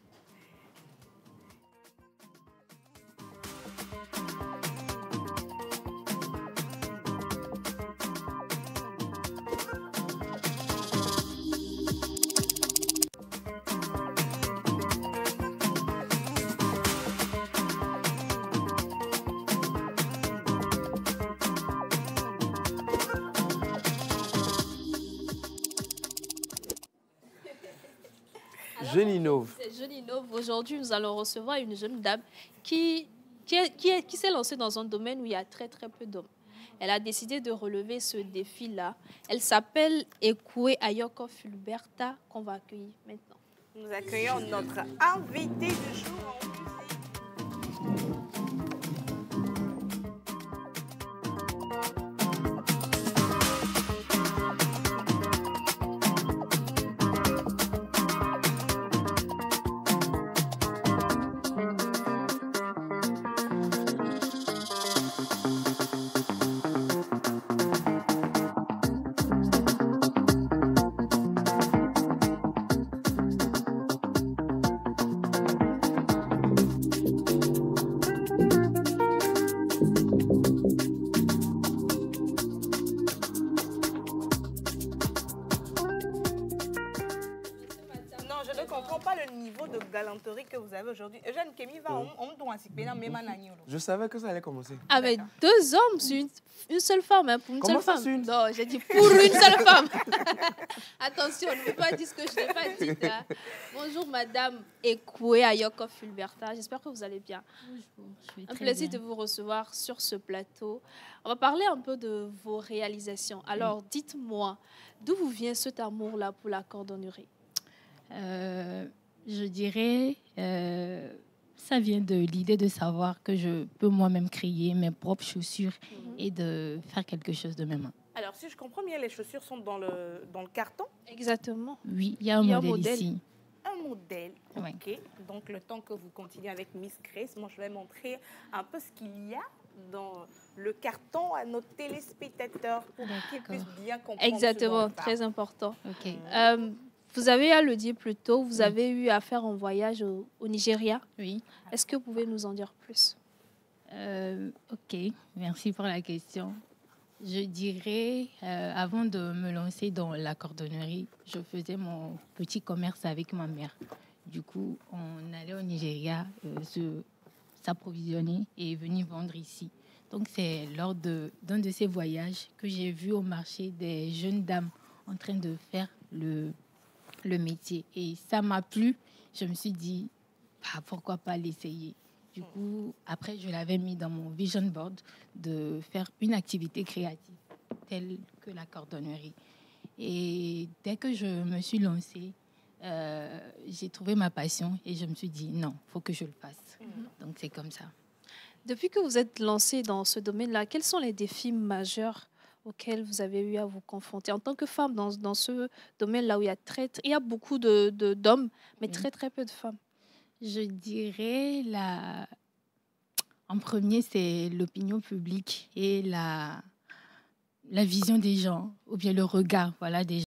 [SPEAKER 2] Jeune innove.
[SPEAKER 7] C'est Jeune Innove. Aujourd'hui, nous allons recevoir une jeune dame qui s'est lancée dans un domaine où il y a très très peu d'hommes. Elle a décidé de relever ce défi-là. Elle s'appelle Ekwe Ayoko Fulberta, qu'on va accueillir maintenant.
[SPEAKER 3] Nous accueillons notre invité du jour en musique. galanterie que vous avez aujourd'hui. Eugène Kémy va, on doit ainsi payer même un agneau.
[SPEAKER 2] Je savais que ça allait commencer.
[SPEAKER 7] Ah, mais 2 hommes sur une seule femme, hein, pour une
[SPEAKER 2] Comment
[SPEAKER 7] seule
[SPEAKER 2] ça,
[SPEAKER 7] femme.
[SPEAKER 2] sur
[SPEAKER 7] Non, j'ai dit pour une seule femme. Attention, ne peux pas dire ce que je n'ai pas dit. Hein. Bonjour, madame Ekoué Ayoko Fulberta. J'espère que vous allez bien.
[SPEAKER 8] Bonjour,
[SPEAKER 7] Un plaisir de vous recevoir sur ce plateau. On va parler un peu de vos réalisations. Alors, dites-moi, d'où vous vient cet amour-là pour la cordonnerie?
[SPEAKER 8] Je dirais, ça vient de l'idée de savoir que je peux moi-même créer mes propres chaussures et de faire quelque chose de mes mains.
[SPEAKER 3] Alors, si je comprends bien, les chaussures sont dans le carton.
[SPEAKER 7] Exactement.
[SPEAKER 8] Oui, il y a un modèle ici.
[SPEAKER 3] Un modèle,
[SPEAKER 8] Oui.
[SPEAKER 3] ok. Donc, le temps que vous continuez avec Miss Grace, moi, je vais montrer un peu ce qu'il y a dans le carton à nos téléspectateurs pour qu'ils puissent bien comprendre.
[SPEAKER 7] Exactement, très important.
[SPEAKER 8] Ok.
[SPEAKER 7] Vous avez à le dire plus tôt, vous avez eu à faire un voyage au Nigeria.
[SPEAKER 8] Oui.
[SPEAKER 7] Est-ce que vous pouvez nous en dire plus?
[SPEAKER 8] Ok, merci pour la question. Je dirais, avant de me lancer dans la cordonnerie, je faisais mon petit commerce avec ma mère. Du coup, on allait au Nigeria s'approvisionner et venir vendre ici. Donc, c'est lors d'un de ces voyages que j'ai vu au marché des jeunes dames en train de faire le métier. Et ça m'a plu. Je me suis dit, bah, pourquoi pas l'essayer. Du coup, après, je l'avais mis dans mon vision board de faire une activité créative telle que la cordonnerie. Et dès que je me suis lancée, j'ai trouvé ma passion et je me suis dit, non, il faut que je le fasse. Donc, c'est comme ça.
[SPEAKER 7] Depuis que vous êtes lancée dans ce domaine-là, quels sont les défis majeurs auxquels vous avez eu à vous confronter en tant que femme dans ce domaine-là où il y a beaucoup d'hommes, mais très, très peu de femmes?
[SPEAKER 8] Je dirais, en premier, c'est l'opinion publique et la vision des gens, ou bien le regard des gens.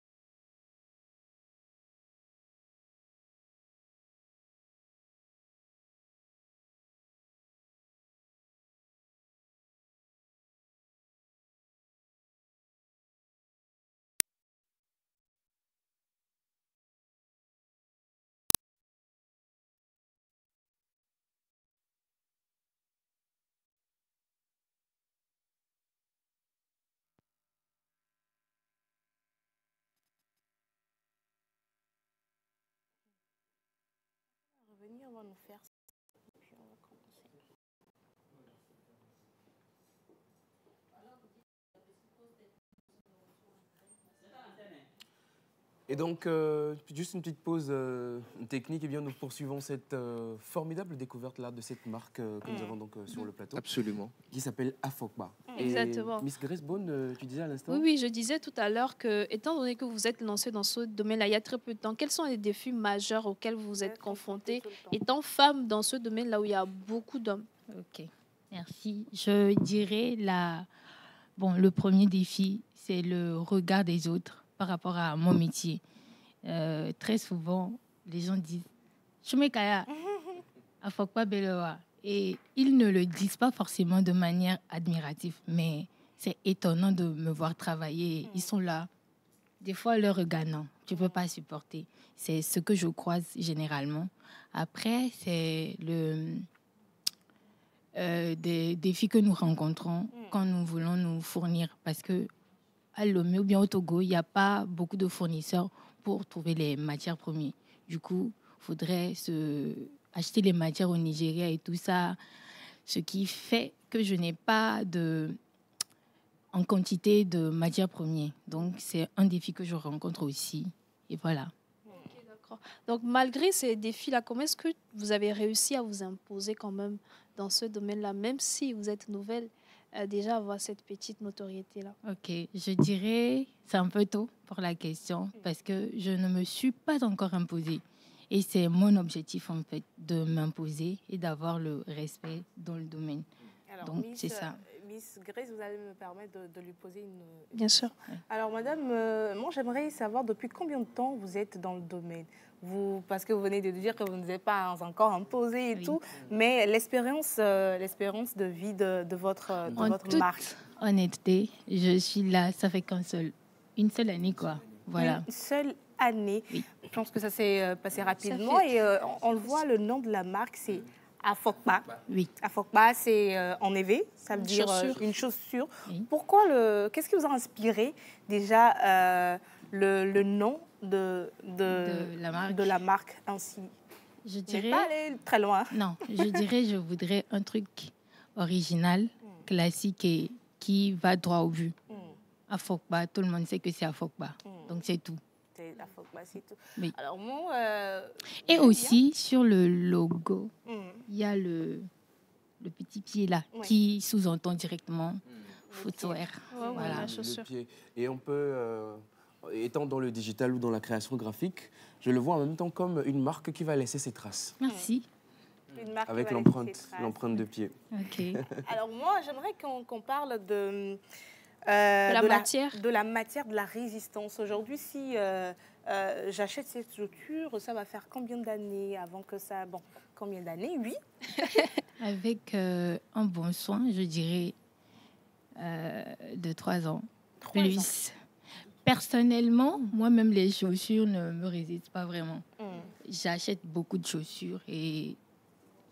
[SPEAKER 3] On va nous faire ça. Puis on va commencer.
[SPEAKER 2] Et donc, juste une petite pause technique, et bien nous poursuivons cette formidable découverte-là de cette marque que nous avons donc sur le plateau.
[SPEAKER 4] Absolument.
[SPEAKER 2] Qui s'appelle Afokba.
[SPEAKER 7] Exactement.
[SPEAKER 2] Et Miss Grace Bone, tu disais à l'instant?
[SPEAKER 7] Oui, je disais tout à l'heure que, étant donné que vous êtes lancée dans ce domaine-là il y a très peu de temps, quels sont les défis majeurs auxquels vous vous êtes confrontée, étant femme dans ce domaine-là où il y a beaucoup d'hommes?
[SPEAKER 8] Ok, merci. Je dirais le premier défi, c'est le regard des autres par rapport à mon métier. Très souvent, les gens disent « Chumekaya, Afokba Belewa ». Et ils ne le disent pas forcément de manière admirative, mais c'est étonnant de me voir travailler. Ils sont là. Des fois, leur regard, non, tu ne peux pas supporter. C'est ce que je croise généralement. Après, c'est des défis que nous rencontrons quand nous voulons nous fournir. Parce que à Lomé ou bien au Togo, il n'y a pas beaucoup de fournisseurs pour trouver les matières premières. Du coup, il faudrait acheter les matières au Nigeria et tout ça, ce qui fait que je n'ai pas en quantité de matières premières. Donc, c'est un défi que je rencontre aussi. Et voilà.
[SPEAKER 7] Okay, d'accord. Donc, malgré ces défis-là, comment est-ce que vous avez réussi à vous imposer quand même dans ce domaine-là, même si vous êtes nouvelle, déjà avoir cette petite notoriété-là?
[SPEAKER 8] Ok, je dirais, c'est un peu tôt pour la question, parce que je ne me suis pas encore imposée. Et c'est mon objectif, en fait, de m'imposer et d'avoir le respect dans le domaine.
[SPEAKER 3] Alors,
[SPEAKER 8] donc, c'est ça.
[SPEAKER 3] Miss Grace, vous allez me permettre de lui poser une...
[SPEAKER 7] Bien sûr.
[SPEAKER 3] Alors, madame, moi, j'aimerais savoir depuis combien de temps vous êtes dans le domaine. Parce que vous venez de dire que vous ne vous êtes pas encore imposé et tout, mais l'espérance de vie de votre marque.
[SPEAKER 8] En honnêteté, je suis là, ça fait une seule année, quoi. Voilà.
[SPEAKER 3] Une seule année.
[SPEAKER 8] Oui.
[SPEAKER 3] Je pense que ça s'est passé rapidement. Et on le voit, le nom de la marque, c'est Afokba.
[SPEAKER 8] Oui.
[SPEAKER 3] Afokba, c'est en éveil, ça veut dire une chaussure. Oui. Pourquoi qu'est-ce qui vous a inspiré déjà le nom de la marque ainsi?
[SPEAKER 8] Je dirais...
[SPEAKER 3] pas aller très loin.
[SPEAKER 8] Non, je dirais je voudrais un truc original, classique et qui va droit au but. Afokba, tout le monde sait que c'est Afokba. Donc c'est tout.
[SPEAKER 3] Afokba, c'est tout.
[SPEAKER 8] Oui.
[SPEAKER 3] Alors, moi,
[SPEAKER 8] et aussi, sur le logo, il y a le petit pied là, qui sous-entend directement footwear.
[SPEAKER 7] Voilà, chaussure.
[SPEAKER 2] Le pied. Et on peut, étant dans le digital ou dans la création graphique, je le vois en même temps comme une marque qui va laisser ses traces.
[SPEAKER 8] Merci.
[SPEAKER 3] Une marque
[SPEAKER 2] avec l'empreinte de pied.
[SPEAKER 8] Ok.
[SPEAKER 3] Alors moi, j'aimerais qu'on parle de
[SPEAKER 7] la matière,
[SPEAKER 3] de la résistance. Aujourd'hui, si j'achète cette chaussure, ça va faire combien d'années avant que ça... Bon, combien d'années? Oui.
[SPEAKER 8] Avec un bon soin, je dirais de 3 ans.
[SPEAKER 3] 3
[SPEAKER 8] plus. Personnellement, moi-même, les chaussures ne me résistent pas vraiment. J'achète beaucoup de chaussures et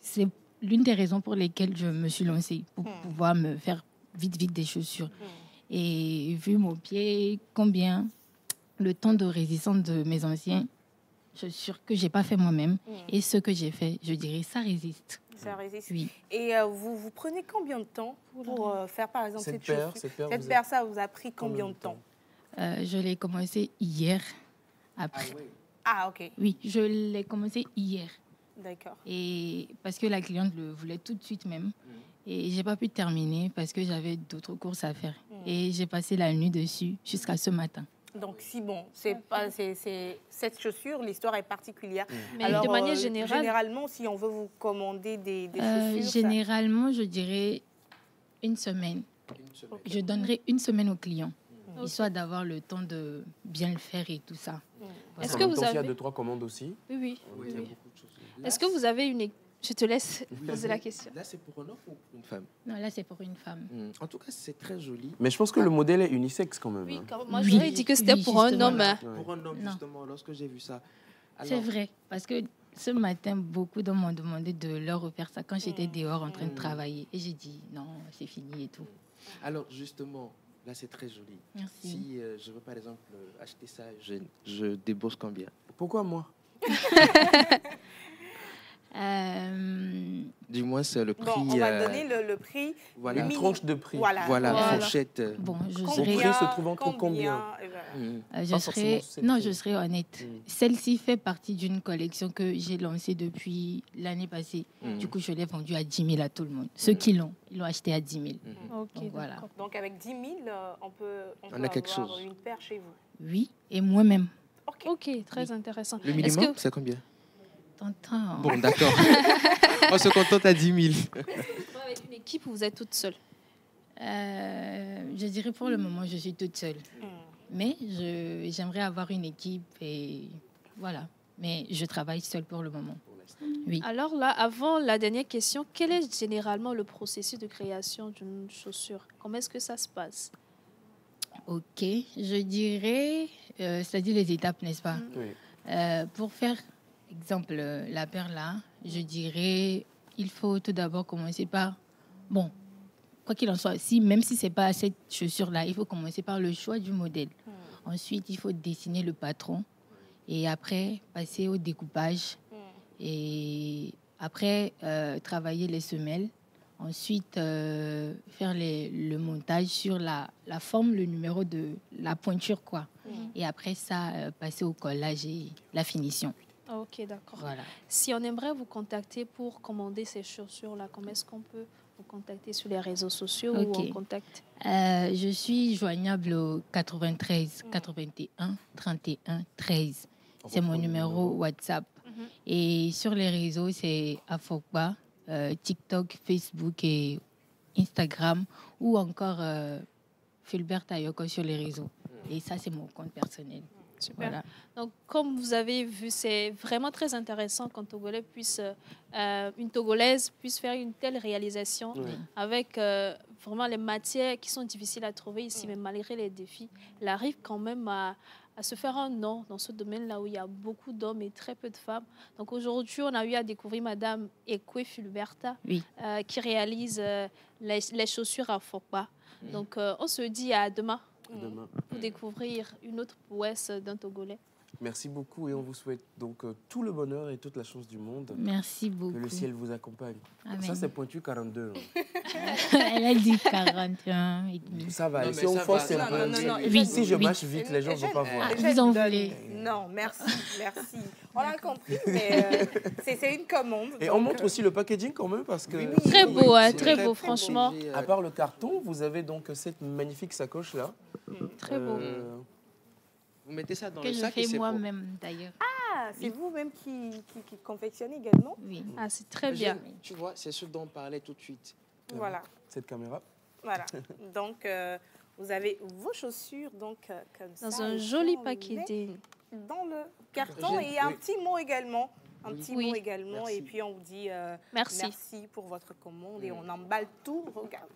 [SPEAKER 8] c'est l'une des raisons pour lesquelles je me suis lancée, pour pouvoir me faire vite des chaussures. Et vu mon pied, combien le temps de résistance de mes anciens chaussures que je n'ai pas fait moi-même et ce que j'ai fait, je dirais, ça résiste.
[SPEAKER 3] Ça résiste.
[SPEAKER 8] Oui.
[SPEAKER 3] Et vous prenez combien de temps pour faire, par exemple, cette chaussure?
[SPEAKER 2] Cette paire,
[SPEAKER 3] ça vous a pris combien de temps?
[SPEAKER 8] Je l'ai commencé hier. Après.
[SPEAKER 2] Ah, oui.
[SPEAKER 3] Ah, ok.
[SPEAKER 8] Oui, je l'ai commencé hier.
[SPEAKER 3] D'accord.
[SPEAKER 8] Et parce que la cliente le voulait tout de suite même. Et j'ai pas pu terminer parce que j'avais d'autres courses à faire. Et j'ai passé la nuit dessus jusqu'à ce matin.
[SPEAKER 3] Donc, si bon, cette chaussure, l'histoire est particulière.
[SPEAKER 7] Mais
[SPEAKER 3] alors,
[SPEAKER 7] de manière générale...
[SPEAKER 3] Généralement, si on veut vous commander des chaussures...
[SPEAKER 8] Généralement, je dirais une semaine. Okay. Je donnerai une semaine au client. Histoire d'avoir le temps de bien le faire et tout ça.
[SPEAKER 2] Voilà. Est-ce que vous avez... Il y a 2-3 commandes aussi?
[SPEAKER 7] Oui. Est-ce que vous avez une... Je te laisse poser la question.
[SPEAKER 4] Là, c'est pour un homme ou pour une femme?
[SPEAKER 8] Non, là, c'est pour une femme.
[SPEAKER 4] En tout cas, c'est très joli.
[SPEAKER 2] Mais je pense que le modèle est unisexe quand même.
[SPEAKER 7] Oui, moi, j'aurais dit que c'était pour un homme.
[SPEAKER 4] Pour un homme, justement, lorsque j'ai vu ça.
[SPEAKER 8] Alors... C'est vrai, parce que ce matin, beaucoup d'hommes m'ont demandé de leur refaire ça quand j'étais dehors en train de travailler. Et j'ai dit, non, c'est fini et tout.
[SPEAKER 4] Alors, justement... Là, c'est très joli.
[SPEAKER 8] Merci.
[SPEAKER 4] Si je veux, par exemple, acheter ça, je débourse combien?
[SPEAKER 2] Pourquoi moi?
[SPEAKER 4] Du moins, c'est le prix...
[SPEAKER 3] Bon, on va donner le prix.
[SPEAKER 2] Voilà. Une tranche de prix.
[SPEAKER 4] Voilà. Fourchette.
[SPEAKER 8] Bon,
[SPEAKER 2] Son prix se trouve entre combien?
[SPEAKER 8] Je serai honnête. Celle-ci fait partie d'une collection que j'ai lancée depuis l'année passée. Du coup, je l'ai vendue à 10 000 à tout le monde. Ceux qui l'ont, ils l'ont acheté à 10 000.
[SPEAKER 3] Donc, voilà. Donc, avec 10 000, on peut
[SPEAKER 4] quelque
[SPEAKER 3] avoir
[SPEAKER 4] chose.
[SPEAKER 3] Une paire chez vous.
[SPEAKER 8] Oui, et moi-même.
[SPEAKER 7] Ok, très intéressant.
[SPEAKER 4] Le minimum, c'est combien?
[SPEAKER 8] T'entends.
[SPEAKER 4] Bon, d'accord. On se contente à 10 000.
[SPEAKER 7] Avec une équipe ou vous êtes toute seule?
[SPEAKER 8] Je dirais pour le moment, je suis toute seule. Mais j'aimerais avoir une équipe et voilà. Mais je travaille seule pour le moment. Oui.
[SPEAKER 7] Alors là, avant la dernière question, quel est généralement le processus de création d'une chaussure? Comment est-ce que ça se passe?
[SPEAKER 8] Ok, je dirais, c'est-à-dire les étapes, n'est-ce pas?
[SPEAKER 2] Oui.
[SPEAKER 8] Pour faire, exemple, la paire là, je dirais, il faut tout d'abord commencer par, bon, quoi qu'il en soit, même si ce n'est pas cette chaussure-là, il faut commencer par le choix du modèle. Ensuite, il faut dessiner le patron et après, passer au découpage et après, travailler les semelles. Ensuite, faire le montage sur la forme, le numéro de la pointure, quoi. Et après ça, passer au collage et la finition.
[SPEAKER 7] Ok, d'accord.
[SPEAKER 8] Voilà.
[SPEAKER 7] Si on aimerait vous contacter pour commander ces chaussures-là, comment est-ce qu'on peut vous contacter sur les réseaux sociaux ou en contact?
[SPEAKER 8] Je suis joignable au 93 81 31 13. C'est mon numéro WhatsApp. Et sur les réseaux, c'est Afokba, TikTok, Facebook et Instagram, ou encore Fulbert Ayoko sur les réseaux. Et ça, c'est mon compte personnel.
[SPEAKER 7] Super.
[SPEAKER 8] Voilà.
[SPEAKER 7] Donc, comme vous avez vu, c'est vraiment très intéressant qu'un Togolais une Togolaise puisse faire une telle réalisation avec vraiment les matières qui sont difficiles à trouver ici, mais malgré les défis, elle arrive quand même à se faire un nom dans ce domaine-là où il y a beaucoup d'hommes et très peu de femmes. Donc aujourd'hui, on a eu à découvrir Madame Ekwe Fulberta,
[SPEAKER 8] Oui.
[SPEAKER 7] qui réalise les chaussures à faux pas. Donc on se dit à demain
[SPEAKER 2] Demain.
[SPEAKER 7] pour découvrir une autre prouesse d'un Togolais.
[SPEAKER 2] Merci beaucoup et on vous souhaite donc tout le bonheur et toute la chance du monde.
[SPEAKER 8] Merci beaucoup.
[SPEAKER 2] Que le ciel vous accompagne.
[SPEAKER 8] Amen.
[SPEAKER 2] Ça, c'est pointu 42. hein.
[SPEAKER 8] Elle a dit 41 et demi.
[SPEAKER 2] Ça va,
[SPEAKER 4] Non,
[SPEAKER 2] aller.
[SPEAKER 4] mais
[SPEAKER 2] Si on
[SPEAKER 4] ça
[SPEAKER 2] force
[SPEAKER 4] va.
[SPEAKER 2] un peu.
[SPEAKER 3] Non,
[SPEAKER 8] Oui,
[SPEAKER 2] Si je
[SPEAKER 8] oui.
[SPEAKER 2] mâche vite, les gens ne vont pas voir.
[SPEAKER 8] Vous en voulez.
[SPEAKER 3] Non, merci, merci. On l'a compris, mais c'est une commande.
[SPEAKER 2] Et
[SPEAKER 3] donc,
[SPEAKER 2] on montre aussi le packaging quand même parce que,
[SPEAKER 7] Très beau, hein,
[SPEAKER 4] C'est
[SPEAKER 7] très beau, franchement.
[SPEAKER 2] à part le carton, vous avez donc cette magnifique sacoche-là.
[SPEAKER 7] Très beau.
[SPEAKER 4] Vous mettez ça dans
[SPEAKER 8] Que
[SPEAKER 4] le
[SPEAKER 8] je
[SPEAKER 4] sac et
[SPEAKER 8] fais
[SPEAKER 4] c'est
[SPEAKER 8] moi-même d'ailleurs.
[SPEAKER 3] Ah, c'est vous-même qui confectionnez également.
[SPEAKER 8] Oui.
[SPEAKER 7] Ah, c'est très bien.
[SPEAKER 4] Tu vois, c'est ce dont on parlait tout de suite.
[SPEAKER 3] Voilà,
[SPEAKER 2] Cette caméra.
[SPEAKER 3] voilà. Donc, vous avez vos chaussures donc comme ça.
[SPEAKER 7] Dans un
[SPEAKER 3] ils
[SPEAKER 7] joli
[SPEAKER 3] sont
[SPEAKER 7] packaging.
[SPEAKER 3] dans le carton et il y a un
[SPEAKER 4] Oui.
[SPEAKER 3] petit mot également. Un
[SPEAKER 4] Oui.
[SPEAKER 3] petit
[SPEAKER 7] Oui.
[SPEAKER 3] mot également.
[SPEAKER 4] Merci.
[SPEAKER 3] Et puis, on vous dit
[SPEAKER 7] Merci.
[SPEAKER 3] merci pour votre commande et on emballe tout. Regarde.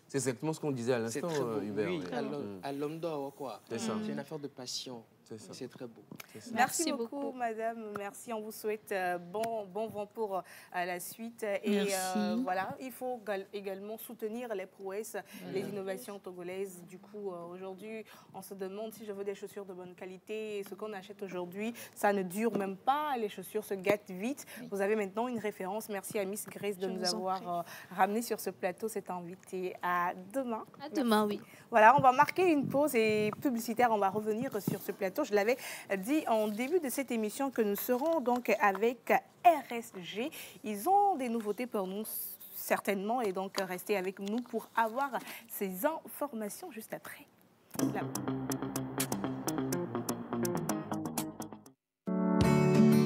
[SPEAKER 2] C'est exactement ce qu'on disait à
[SPEAKER 4] C'est
[SPEAKER 2] l'instant,
[SPEAKER 4] très beau.
[SPEAKER 2] Hubert.
[SPEAKER 4] Oui,
[SPEAKER 2] oui.
[SPEAKER 4] à l'homme d'or, quoi.
[SPEAKER 2] C'est ça.
[SPEAKER 4] C'est une affaire de passion.
[SPEAKER 2] C'est ça.
[SPEAKER 4] C'est très beau.
[SPEAKER 2] C'est ça.
[SPEAKER 3] Merci
[SPEAKER 7] Merci
[SPEAKER 3] beaucoup,
[SPEAKER 7] beaucoup.
[SPEAKER 3] madame. Merci. On vous souhaite bon vent pour la suite. Et
[SPEAKER 8] Merci.
[SPEAKER 3] voilà, il faut également soutenir les prouesses, les innovations togolaises. Du coup, aujourd'hui, on se demande si je veux des chaussures de bonne qualité. Et ce qu'on achète aujourd'hui, ça ne dure même pas. Les chaussures se gâtent vite. Vous avez maintenant une référence. Merci à Miss Grace de
[SPEAKER 7] Je
[SPEAKER 3] nous
[SPEAKER 7] vous en
[SPEAKER 3] avoir ramené sur ce plateau, cette invitée. À demain.
[SPEAKER 7] À demain, oui.
[SPEAKER 3] Voilà, on va marquer une pause et publicitaire. On va revenir sur ce plateau. Je l'avais dit en début de cette émission que nous serons donc avec RSG. Ils ont des nouveautés pour nous certainement et donc restez avec nous pour avoir ces informations juste après. Là.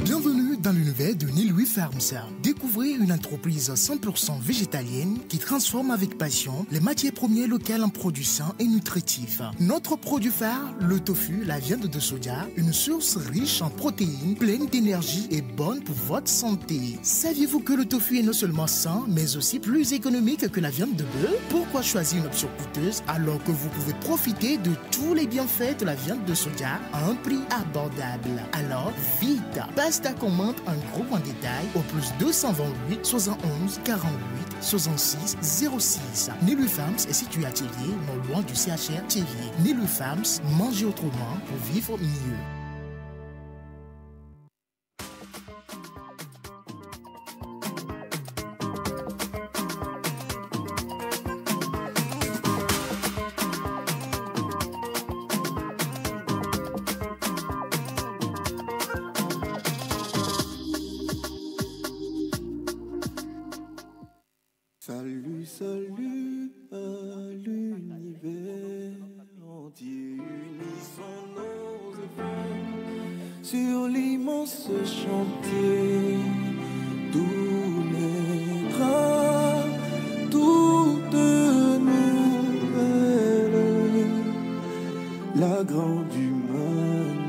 [SPEAKER 9] Bienvenue dans l'univers de Nilui Farms. Découvrez une entreprise 100% végétalienne qui transforme avec passion les matières premières locales en produits sains et nutritifs. Notre produit phare, le tofu, la viande de soja, une source riche en protéines, pleine d'énergie et bonne pour votre santé. Saviez-vous que le tofu est non seulement sain, mais aussi plus économique que la viande de bœuf? Pourquoi choisir une option coûteuse alors que vous pouvez profiter de tous les bienfaits de la viande de soja à un prix abordable? Alors, vite, passe ta commande en gros en détail au plus 228 71 48 66 06. Nilui Farms est situé à Thiviers, non loin du CHR Thiviers. Nilui Farms, mangez autrement pour vivre mieux.
[SPEAKER 10] Salut, salut à l'univers entier, unissons nos efforts sur l'immense chantier. Tout naîtra, toute nouvelle, la grande humanité.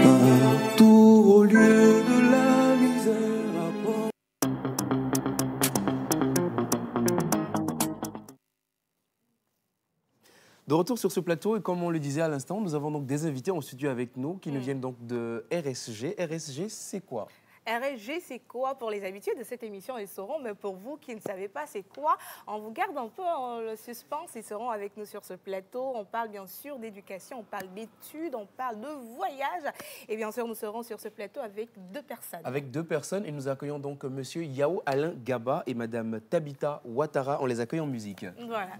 [SPEAKER 10] Partout au lieu de la misère apporte.
[SPEAKER 2] De retour sur ce plateau, et comme on le disait à l'instant, nous avons donc des invités en studio avec nous qui nous viennent donc de RSG. RSG, c'est quoi?
[SPEAKER 3] RSG, c'est quoi? Pour les habitués de cette émission, ils sauront, mais pour vous qui ne savez pas c'est quoi, on vous garde un peu le suspense. Ils seront avec nous sur ce plateau. On parle bien sûr d'éducation, on parle d'études, on parle de voyage. Et bien sûr, nous serons sur ce plateau avec deux personnes.
[SPEAKER 2] Avec deux personnes, et nous accueillons donc monsieur Yao Alain Gaba et madame Tabitha Ouattara. On les accueille en musique.
[SPEAKER 3] Voilà.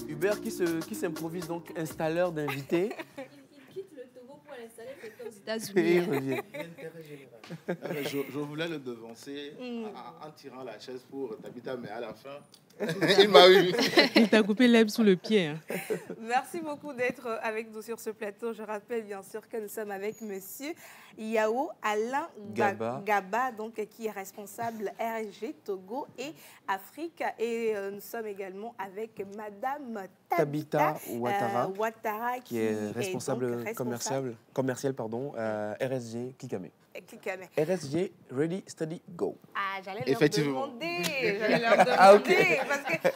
[SPEAKER 2] Hubert qui s'improvise donc installeur d'invités.
[SPEAKER 7] Il quitte le Togo pour aller s'installer aux
[SPEAKER 2] Et il
[SPEAKER 7] États-Unis.
[SPEAKER 2] revient.
[SPEAKER 11] Je voulais le devancer en tirant la chaise pour Tabitha, mais à la fin, il m'a eu.
[SPEAKER 12] Il t'a coupé l'herbe sous le pied. Hein.
[SPEAKER 3] Merci beaucoup d'être avec nous sur ce plateau. Je rappelle bien sûr que nous sommes avec Monsieur Yao Alain Gaba, donc, qui est responsable RSG Togo et Afrique. Et nous sommes également avec Madame Tabitha Ouattara,
[SPEAKER 2] qui est responsable commercial RSG Kikame. RSG Ready Study Go.
[SPEAKER 3] Ah, j'allais leur demander.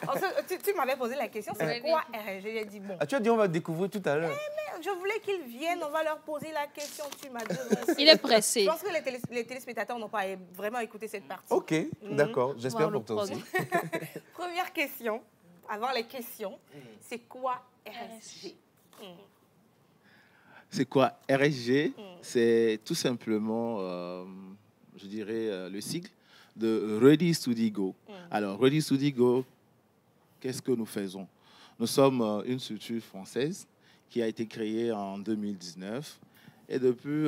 [SPEAKER 3] Parce que tu m'avais posé la question, c'est quoi RSG? J'ai dit bon.
[SPEAKER 2] Ah, tu as dit on va découvrir tout à l'heure.
[SPEAKER 3] Mais je voulais qu'ils viennent, on va leur poser la question. Tu m'as dit.
[SPEAKER 7] Il est pressé.
[SPEAKER 3] Je pense que les téléspectateurs n'ont pas vraiment écouté cette partie.
[SPEAKER 2] Ok, d'accord. J'espère pour toi aussi.
[SPEAKER 3] Première question, avant les questions, c'est quoi RSG?
[SPEAKER 11] C'est quoi RSG? C'est tout simplement, je dirais, le sigle de Ready Study Go. Alors, Ready Study Go, qu'est-ce que nous faisons? Nous sommes une structure française qui a été créée en 2019. Et depuis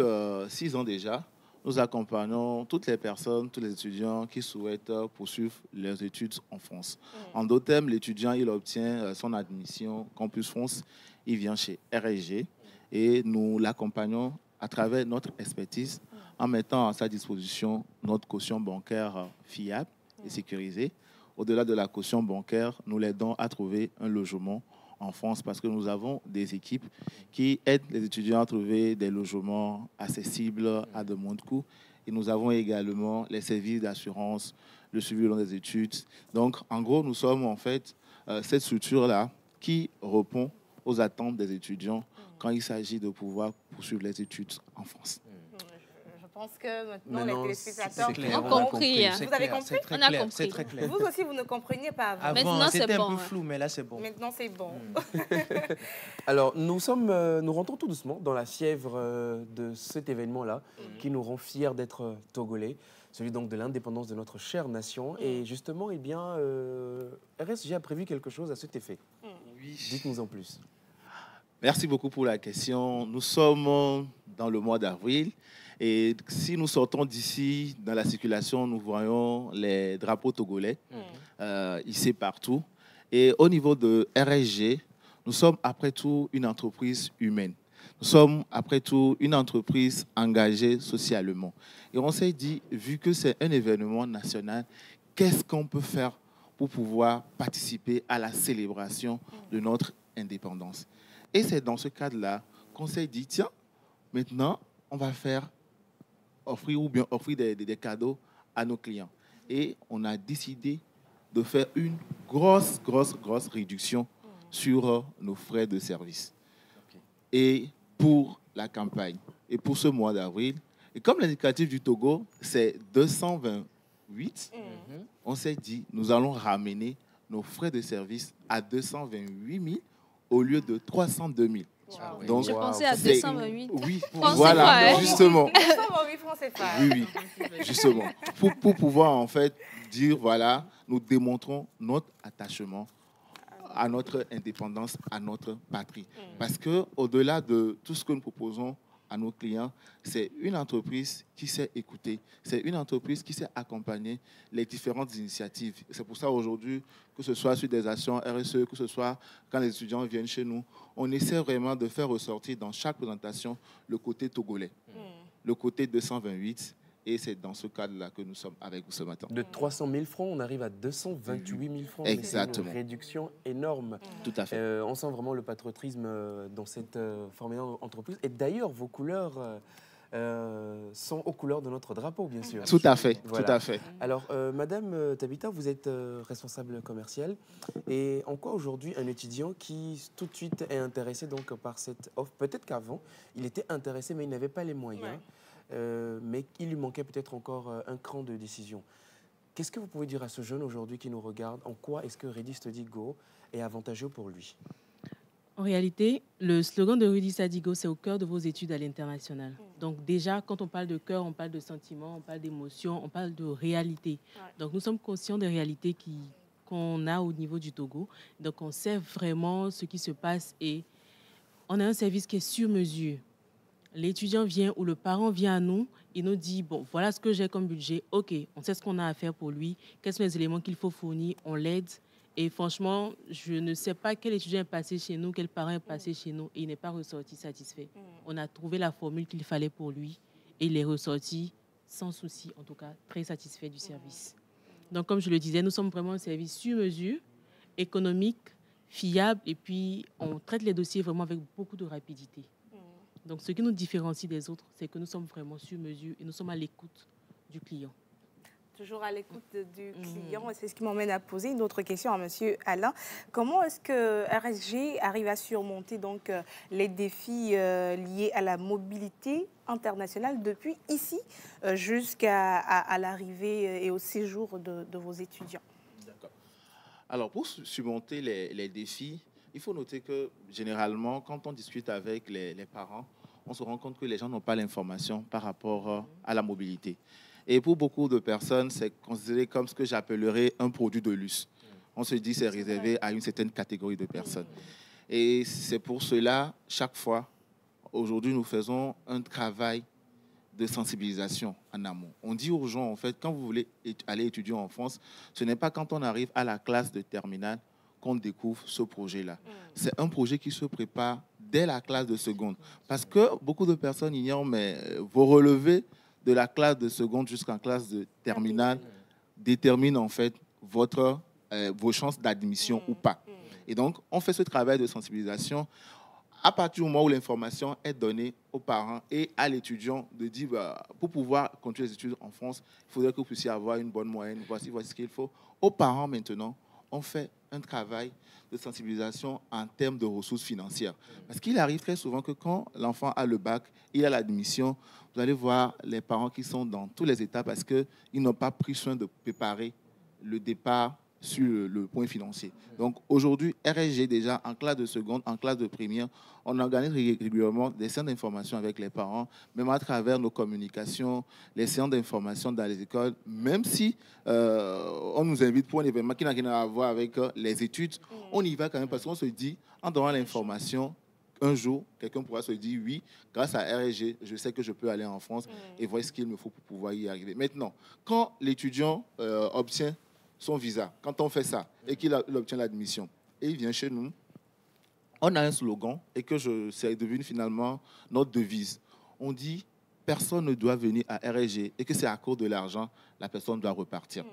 [SPEAKER 11] 6 ans déjà, nous accompagnons toutes les personnes, tous les étudiants qui souhaitent poursuivre leurs études en France. En d'autres termes, l'étudiant, il obtient son admission Campus France, il vient chez RSG. Et nous l'accompagnons à travers notre expertise en mettant à sa disposition notre caution bancaire fiable et sécurisée. Au-delà de la caution bancaire, nous l'aidons à trouver un logement en France parce que nous avons des équipes qui aident les étudiants à trouver des logements accessibles à de moindres coûts. Et nous avons également les services d'assurance, le suivi long des études. Donc, en gros, nous sommes en fait cette structure-là qui répond aux attentes des étudiants quand il s'agit de pouvoir poursuivre les études en France.
[SPEAKER 3] Je pense que maintenant les téléspectateurs
[SPEAKER 7] ont compris.
[SPEAKER 3] Vous avez compris?
[SPEAKER 7] On a compris.
[SPEAKER 4] C'est très clair.
[SPEAKER 3] Vous aussi, vous ne compreniez pas avant.
[SPEAKER 4] Avant, c'était un peu flou, mais là, c'est bon.
[SPEAKER 3] Maintenant, c'est bon.
[SPEAKER 2] Alors, nous rentrons tout doucement dans la fièvre de cet événement-là qui nous rend fiers d'être Togolais, celui donc de l'indépendance de notre chère nation. Et justement, eh bien, RSG a prévu quelque chose à cet effet.
[SPEAKER 11] Oui.
[SPEAKER 2] Dites-nous en plus.
[SPEAKER 11] Merci beaucoup pour la question. Nous sommes dans le mois d'avril et si nous sortons d'ici dans la circulation, nous voyons les drapeaux togolais ici partout. Et au niveau de RSG, nous sommes après tout une entreprise humaine. Nous sommes après tout une entreprise engagée socialement. Et on s'est dit, vu que c'est un événement national, qu'est-ce qu'on peut faire pour pouvoir participer à la célébration de notre indépendance? Et c'est dans ce cadre-là qu'on s'est dit, tiens, maintenant, on va offrir des cadeaux à nos clients. Et on a décidé de faire une grosse réduction sur nos frais de service. Et pour la campagne, et pour ce mois d'avril, et comme l'indicatif du Togo, c'est 228, on s'est dit, nous allons ramener nos frais de service à 228 000 au lieu de 302 000.
[SPEAKER 7] Wow. Donc, je pensais à 228.
[SPEAKER 11] Oui, voilà, justement.
[SPEAKER 3] 228 francs CFA.
[SPEAKER 11] Oui, justement. Pour pouvoir, en fait, dire, voilà, nous démontrons notre attachement à notre indépendance, à notre patrie. Parce qu'au-delà de tout ce que nous proposons à nos clients, c'est une entreprise qui sait écouter, c'est une entreprise qui sait accompagner les différentes initiatives. C'est pour ça aujourd'hui, que ce soit sur des actions RSE, que ce soit quand les étudiants viennent chez nous, on essaie vraiment de faire ressortir dans chaque présentation le côté togolais, le côté 228. Et c'est dans ce cadre-là que nous sommes avec vous ce matin.
[SPEAKER 2] De 300 000 francs, on arrive à 228 000 francs.
[SPEAKER 11] Exactement.
[SPEAKER 2] C'est une réduction énorme.
[SPEAKER 11] Tout à fait.
[SPEAKER 2] On sent vraiment le patriotisme dans cette formidable entreprise. Et d'ailleurs, vos couleurs sont aux couleurs de notre drapeau, bien sûr.
[SPEAKER 11] Tout à fait,
[SPEAKER 2] voilà.
[SPEAKER 11] Tout à fait.
[SPEAKER 2] Alors, Madame Tabitha, vous êtes responsable commerciale. Et en quoi aujourd'hui un étudiant qui tout de suite est intéressé donc, par cette offre, peut-être qu'avant, il était intéressé, mais il n'avait pas les moyens. Ouais. Mais il lui manquait peut-être encore un cran de décision. Qu'est-ce que vous pouvez dire à ce jeune aujourd'hui qui nous regarde? En quoi est-ce que Ready Study Go est avantageux pour lui?
[SPEAKER 12] En réalité, le slogan de Ready Study Go, c'est au cœur de vos études à l'international. Donc déjà, quand on parle de cœur, on parle de sentiments, on parle d'émotions, on parle de réalité. Ouais. Donc nous sommes conscients des réalités qu'on a au niveau du Togo. Donc on sait vraiment ce qui se passe et on a un service qui est sur mesure. l'étudiant vient ou le parent vient à nous, il nous dit, bon, voilà ce que j'ai comme budget, ok, on sait ce qu'on a à faire pour lui, quels sont les éléments qu'il faut fournir, on l'aide. Et franchement, je ne sais pas quel étudiant est passé chez nous, quel parent est passé chez nous et il n'est pas ressorti satisfait. On a trouvé la formule qu'il fallait pour lui et il est ressorti sans souci, en tout cas très satisfait du service. Donc, comme je le disais, nous sommes vraiment un service sur mesure, économique, fiable et puis on traite les dossiers vraiment avec beaucoup de rapidité. Donc, ce qui nous différencie des autres, c'est que nous sommes vraiment sur mesure et nous sommes à l'écoute du client.
[SPEAKER 3] Toujours à l'écoute du client. C'est ce qui m'emmène à poser une autre question à M. Alain. Comment est-ce que RSG arrive à surmonter donc, les défis liés à la mobilité internationale depuis ici jusqu'à l'arrivée et au séjour de vos étudiants?
[SPEAKER 11] D'accord. Alors, pour surmonter les défis, il faut noter que généralement, quand on discute avec les parents, on se rend compte que les gens n'ont pas l'information par rapport à la mobilité. Et pour beaucoup de personnes, c'est considéré comme ce que j'appellerais un produit de luxe. On se dit que c'est réservé à une certaine catégorie de personnes. Et c'est pour cela, chaque fois, aujourd'hui, nous faisons un travail de sensibilisation en amont. On dit aux gens, en fait, quand vous voulez aller étudier en France, ce n'est pas quand on arrive à la classe de terminale qu'on découvre ce projet-là. C'est un projet qui se prépare dès la classe de seconde. Parce que beaucoup de personnes ignorent, mais vos relevés de la classe de seconde jusqu'en classe de terminale déterminent en fait vos chances d'admission ou pas. Et donc, on fait ce travail de sensibilisation à partir du moment où l'information est donnée aux parents et à l'étudiant de dire, pour pouvoir continuer les études en France, il faudrait que vous puissiez avoir une bonne moyenne, voici ce qu'il faut. Aux parents maintenant, on fait un travail de sensibilisation en termes de ressources financières. Parce qu'il arrive très souvent que quand l'enfant a le bac, il a l'admission, vous allez voir les parents qui sont dans tous les états parce qu'ils n'ont pas pris soin de préparer le départ sur le point financier. Donc aujourd'hui, RSG déjà en classe de seconde, en classe de première, on organise régulièrement des séances d'information avec les parents, même à travers nos communications, les séances d'information dans les écoles, même si on nous invite pour un événement qui n'a rien à voir avec les études, on y va quand même parce qu'on se dit, en donnant l'information, un jour, quelqu'un pourra se dire, oui, grâce à RSG, je sais que je peux aller en France et voir ce qu'il me faut pour pouvoir y arriver. Maintenant, quand l'étudiant obtient son visa, quand on fait ça et qu'il obtient l'admission et il vient chez nous, on a un slogan et que c'est devenu finalement notre devise. On dit, personne ne doit venir à RSG et que c'est à cause de l'argent, la personne doit repartir.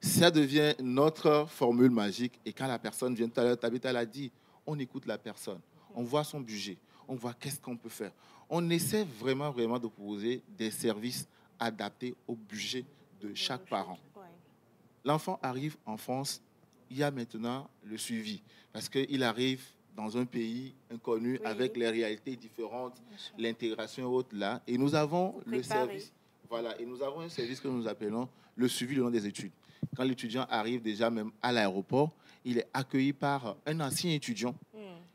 [SPEAKER 11] Ça devient notre formule magique et quand la personne vient tout à l'heure, Tabitha l'a dit, on écoute la personne, on voit son budget, on voit qu'est-ce qu'on peut faire. On essaie vraiment de proposer des services adaptés au budget de chaque parent. L'enfant arrive en France, il y a maintenant le suivi parce qu'il arrive dans un pays inconnu avec les réalités différentes, l'intégration et autres là. Et nous avons le service, et nous avons un service que nous appelons le suivi le long des études. Quand l'étudiant arrive déjà même à l'aéroport, il est accueilli par un ancien étudiant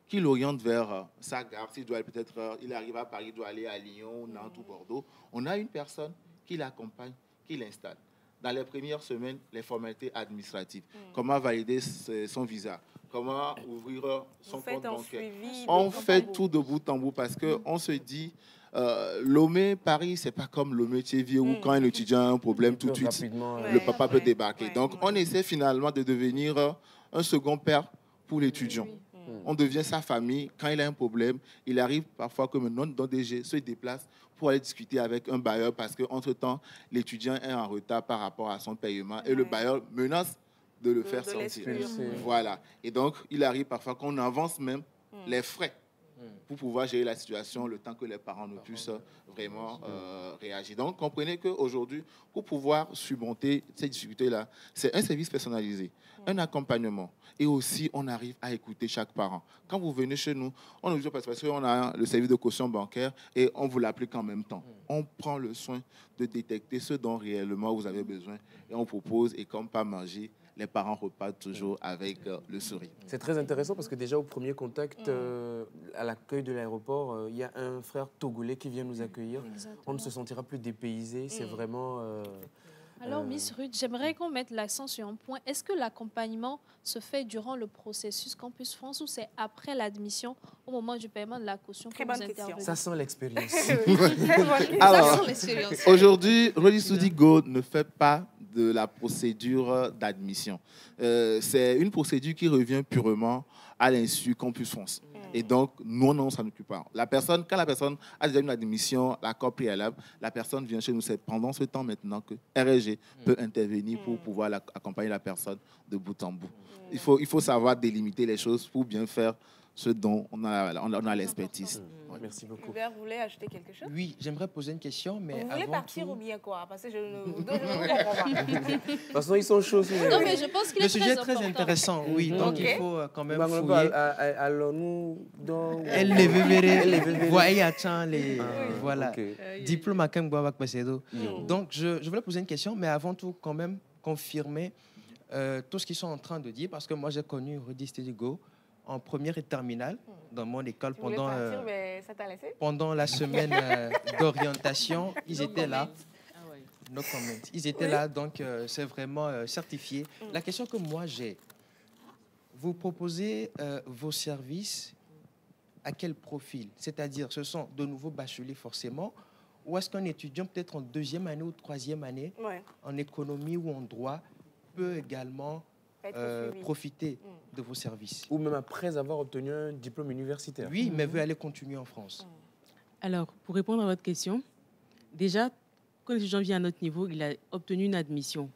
[SPEAKER 11] qui l'oriente vers sa gare. S'il doit peut-être, il arrive à Paris, il doit aller à Lyon, Nantes ou Bordeaux. On a une personne qui l'accompagne, qui l'installe. Dans les premières semaines, les formalités administratives. Comment valider son visa? Comment ouvrir son compte bancaire? On fait tout de bout en bout parce qu'on se dit, Lomé, Paris, c'est pas comme Lomé, Tchévier, où quand un étudiant a un problème, tout de suite, le papa peut débarquer. Donc, on essaie finalement de devenir un second père pour l'étudiant. On devient sa famille. Quand il a un problème, il arrive parfois que notre DG se déplace pour aller discuter avec un bailleur parce qu'entre-temps, l'étudiant est en retard par rapport à son paiement et le bailleur menace de le faire sortir. Voilà. Et donc, il arrive parfois qu'on avance même les frais pour pouvoir gérer la situation le temps que les parents ne puissent vraiment réagir. Donc, comprenez qu'aujourd'hui, pour pouvoir surmonter ces difficultés-là, c'est un service personnalisé, un accompagnement. Et aussi, on arrive à écouter chaque parent. Quand vous venez chez nous, on nous dit parce qu'on a le service de caution bancaire et on vous l'applique en même temps. On prend le soin de détecter ce dont réellement vous avez besoin et on propose, et comme pas manger, les parents repartent toujours avec le sourire.
[SPEAKER 2] C'est très intéressant parce que déjà au premier contact, à l'accueil de l'aéroport, il y a un frère togolais qui vient nous accueillir. Exactement. On ne se sentira plus dépaysé, c'est vraiment...
[SPEAKER 7] Alors Miss Ruth, j'aimerais qu'on mette l'accent sur un point. Est-ce que l'accompagnement se fait durant le processus Campus France ou c'est après l'admission, au moment du paiement de la caution que vous intervenez?
[SPEAKER 2] Ça sent l'expérience.
[SPEAKER 11] Alors, aujourd'hui, Ready Study Go ne fait pas de la procédure d'admission. C'est une procédure qui revient purement à l'insu Campus France. Et donc, nous, on ne s'en occupe pas. Quand la personne a déjà une admission, l'accord préalable, la personne vient chez nous. C'est pendant ce temps maintenant que RSG peut intervenir pour pouvoir accompagner la personne de bout en bout. Il faut savoir délimiter les choses pour bien faire ce dont on a l'expertise.
[SPEAKER 2] Merci beaucoup.
[SPEAKER 3] Hubert, vous voulez ajouter quelque chose?
[SPEAKER 4] Oui, j'aimerais poser une question, mais
[SPEAKER 3] vous voulez
[SPEAKER 4] avant
[SPEAKER 3] partir
[SPEAKER 4] tout...
[SPEAKER 3] ou bien quoi? Parce que je ne comprends pas.
[SPEAKER 2] De toute façon, ils sont chauds.
[SPEAKER 7] Non, mais je pense qu'il est
[SPEAKER 4] Le sujet est très
[SPEAKER 7] important.
[SPEAKER 4] intéressant, oui. Donc, il faut quand même fouiller.
[SPEAKER 2] Alors, nous, donc...
[SPEAKER 4] Elle les verrait. Voyez, attends, les... Voilà. Diplôme à Kembo avec Macedo. Donc, je voulais poser une question, mais avant tout, quand même, confirmer tout ce qu'ils sont en train de dire, parce que moi, j'ai connu Ready Steady Go en première et terminale dans mon école pendant la semaine d'orientation. Ils étaient là. No comment. Ils étaient là, donc c'est vraiment certifié. La question que moi j'ai, vous proposez vos services à quel profil? C'est-à-dire, ce sont de nouveaux bacheliers forcément, ou est-ce qu'un étudiant peut-être en deuxième année ou troisième année, en économie ou en droit, peut également profiter de vos services?
[SPEAKER 2] Ou même après avoir obtenu un diplôme universitaire.
[SPEAKER 4] Oui, mais veut aller continuer en France.
[SPEAKER 12] Alors, pour répondre à votre question, déjà, quand l'étudiant vient à notre niveau, il a obtenu une admission.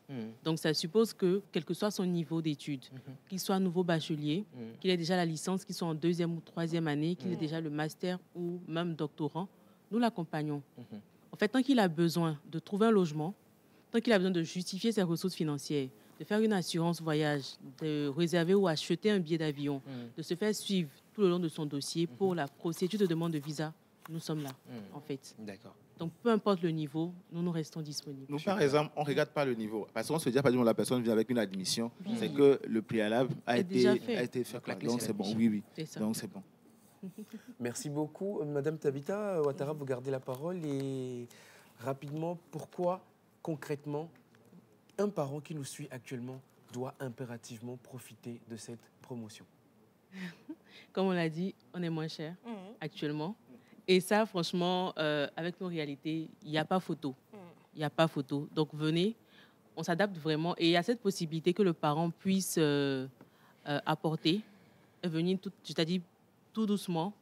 [SPEAKER 12] Donc, ça suppose que, quel que soit son niveau d'études, qu'il soit nouveau bachelier, qu'il ait déjà la licence, qu'il soit en deuxième ou troisième année, qu'il ait déjà le master ou même doctorant, nous l'accompagnons. En fait, tant qu'il a besoin de trouver un logement, tant qu'il a besoin de justifier ses ressources financières, de faire une assurance voyage, de réserver ou acheter un billet d'avion, de se faire suivre tout le long de son dossier pour la procédure de demande de visa, nous sommes là, en fait.
[SPEAKER 4] D'accord.
[SPEAKER 12] Donc, peu importe le niveau, nous restons disponibles.
[SPEAKER 11] Nous, par exemple, on ne regarde pas le niveau. Parce qu'on se dit, par exemple, la personne vient avec une admission, c'est que le préalable a été fait. Donc, c'est bon. Oui. Donc, c'est bon.
[SPEAKER 2] Merci beaucoup. Madame Tabitha Ouattara, vous gardez la parole. Et rapidement, pourquoi, concrètement, un parent qui nous suit actuellement doit impérativement profiter de cette promotion?
[SPEAKER 12] Comme on l'a dit, on est moins cher actuellement. Et ça, franchement, avec nos réalités, il n'y a pas photo. Il n'y a pas photo. Donc, venez, on s'adapte vraiment. Et il y a cette possibilité que le parent puisse apporter, venir, c'est-à-dire tout doucement,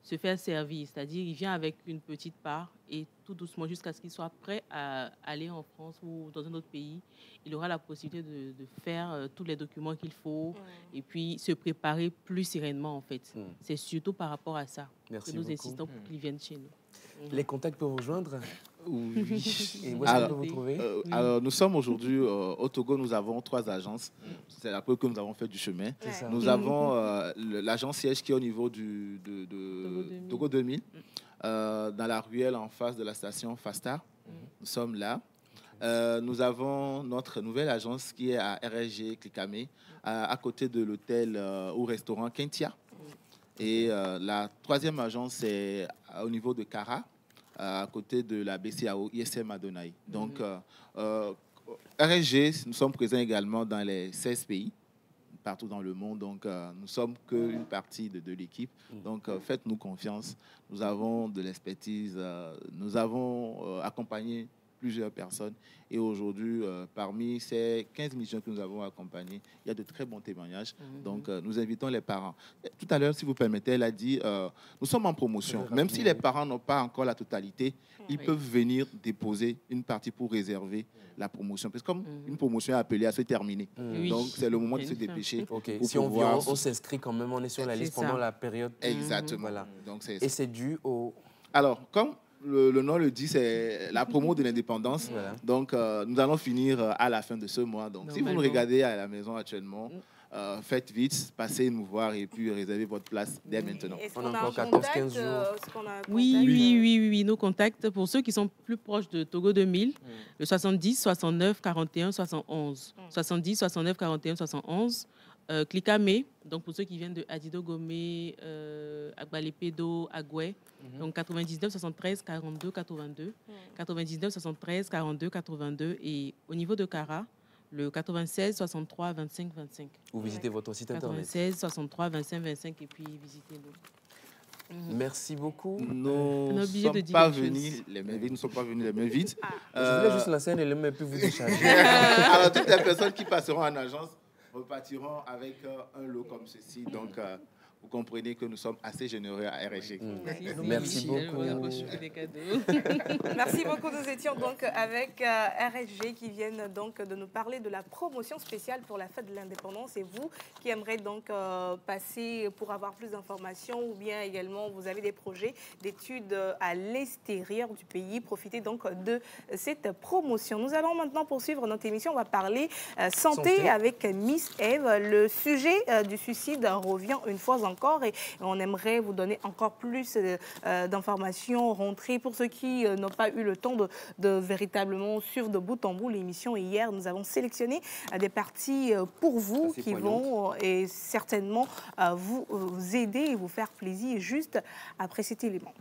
[SPEAKER 12] se faire servir. C'est-à-dire, il vient avec une petite part et tout doucement, jusqu'à ce qu'il soit prêt à aller en France ou dans un autre pays, il aura la possibilité de faire tous les documents qu'il faut et puis se préparer plus sereinement, en fait. C'est surtout par rapport à ça que nous insistons pour qu'ils viennent chez nous.
[SPEAKER 2] Les contacts peuvent vous joindre?
[SPEAKER 11] Oui.
[SPEAKER 2] Et où est-ce qu'on peut vous trouver?
[SPEAKER 11] Alors, nous sommes aujourd'hui au Togo, nous avons 3 agences. C'est la preuve que nous avons fait du chemin. Nous avons l'agence siège qui est au niveau de Togo 2000, dans la ruelle en face de la station Fasta. Nous sommes là. Nous avons notre nouvelle agence qui est à RSG Klikame, à côté de l'hôtel ou restaurant Kentia. Et la 3e agence est au niveau de Kara, à côté de la BCAO ISM Adonai. Donc, RSG, nous sommes présents également dans les 16 pays, partout dans le monde. Donc, nous ne sommes qu'une partie de l'équipe. Donc, faites-nous confiance. Nous avons de l'expertise. Nous avons accompagné plusieurs personnes. Et aujourd'hui, parmi ces 15 missions que nous avons accompagnées, il y a de très bons témoignages. Donc, nous invitons les parents. Tout à l'heure, si vous permettez, elle a dit, nous sommes en promotion. Même si les parents n'ont pas encore la totalité, ils peuvent venir déposer une partie pour réserver la promotion. Parce que comme une promotion est appelée à se terminer, donc c'est le moment de se dépêcher.
[SPEAKER 2] Si on vient, on s'inscrit quand même, on est sur la liste pendant la période.
[SPEAKER 11] Exactement.
[SPEAKER 2] Voilà.
[SPEAKER 11] Donc,
[SPEAKER 2] et c'est dû au...
[SPEAKER 11] Alors, comme le nom le dit, c'est la promo de l'indépendance. Donc, nous allons finir à la fin de ce mois. Donc, si vous nous regardez à la maison actuellement, faites vite, passez nous voir et puis réservez votre place dès maintenant.
[SPEAKER 3] On a encore 14-15 jours.
[SPEAKER 12] Oui, nos contacts, pour ceux qui sont plus proches de Togo 2000, le 70 69 41 71. 70 69 41 71. Clicamé, donc pour ceux qui viennent de Adido Gomé, Agbalepédo, Agoué, donc 99 73 42 82, 99 73 42 82, et au niveau de Cara, le 96 63 25 25.
[SPEAKER 2] Vous visitez votre site internet.
[SPEAKER 12] 96 63 25 25 et puis visitez-nous.
[SPEAKER 2] Merci beaucoup.
[SPEAKER 11] Nous ne sommes pas venus les mains vides. Nous ne sommes pas venus les mains vides.
[SPEAKER 2] Je voulais juste lancer un élément et puis vous décharger.
[SPEAKER 11] Alors, toutes les personnes qui passeront en agence repartiront avec un lot comme ceci. Donc, vous comprenez que nous sommes assez généreux à RSG.
[SPEAKER 2] Merci beaucoup.
[SPEAKER 3] Merci beaucoup. Nous étions donc avec RSG qui viennent donc de nous parler de la promotion spéciale pour la fête de l'indépendance. Et vous qui aimeriez donc passer pour avoir plus d'informations ou bien également vous avez des projets d'études à l'extérieur du pays, profitez donc de cette promotion. Nous allons maintenant poursuivre notre émission. On va parler santé avec Miss Eve. Le sujet du suicide revient une fois encore et on aimerait vous donner encore plus d'informations rentrées pour ceux qui n'ont pas eu le temps de véritablement suivre de bout en bout l'émission. Hier, nous avons sélectionné des parties pour vous qui vont et certainement vous aider et vous faire plaisir juste après cet élément.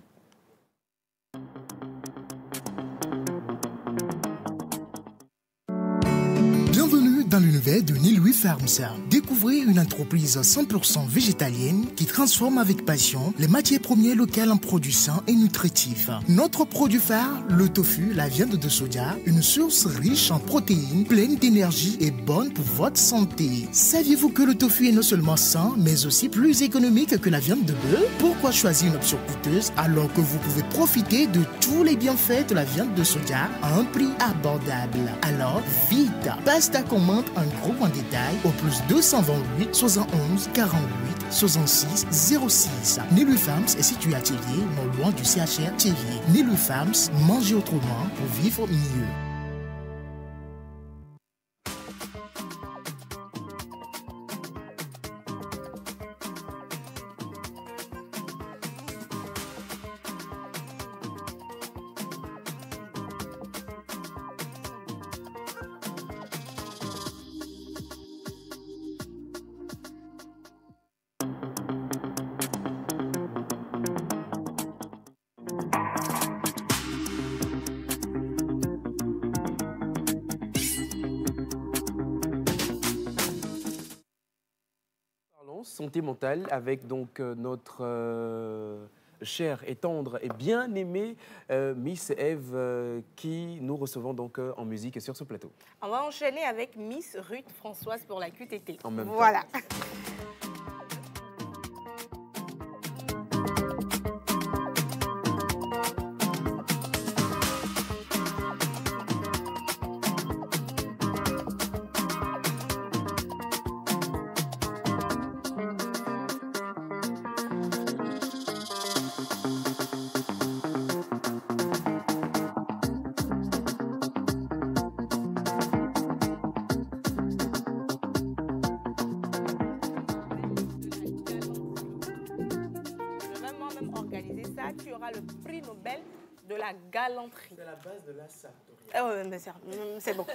[SPEAKER 9] Bienvenue dans l'univers de Nilui Farms. Découvrez une entreprise 100% végétalienne qui transforme avec passion les matières premières locales en produits sains et nutritifs. Notre produit phare, le tofu, la viande de soja, une source riche en protéines, pleine d'énergie et bonne pour votre santé. Saviez-vous que le tofu est non seulement sain, mais aussi plus économique que la viande de bœuf? Pourquoi choisir une option coûteuse alors que vous pouvez profiter de tous les bienfaits de la viande de soja à un prix abordable? Alors, vite, passe ta commande en gros en détail au plus 228 71 48 66 06. Nilui Farms est situé à Thiviers, non loin du CHR Thiviers. Nilui Farms, mangez autrement pour vivre mieux.
[SPEAKER 2] Santé mentale avec donc notre chère et tendre et bien aimée Miss Eve qui nous recevons donc en musique sur ce plateau.
[SPEAKER 3] On va enchaîner avec Miss Ruth Françoise pour la QTT.
[SPEAKER 2] En même temps.
[SPEAKER 3] Voilà. Tu auras le prix Nobel de la galanterie.
[SPEAKER 4] C'est la base de la sartoria.
[SPEAKER 3] C'est bon.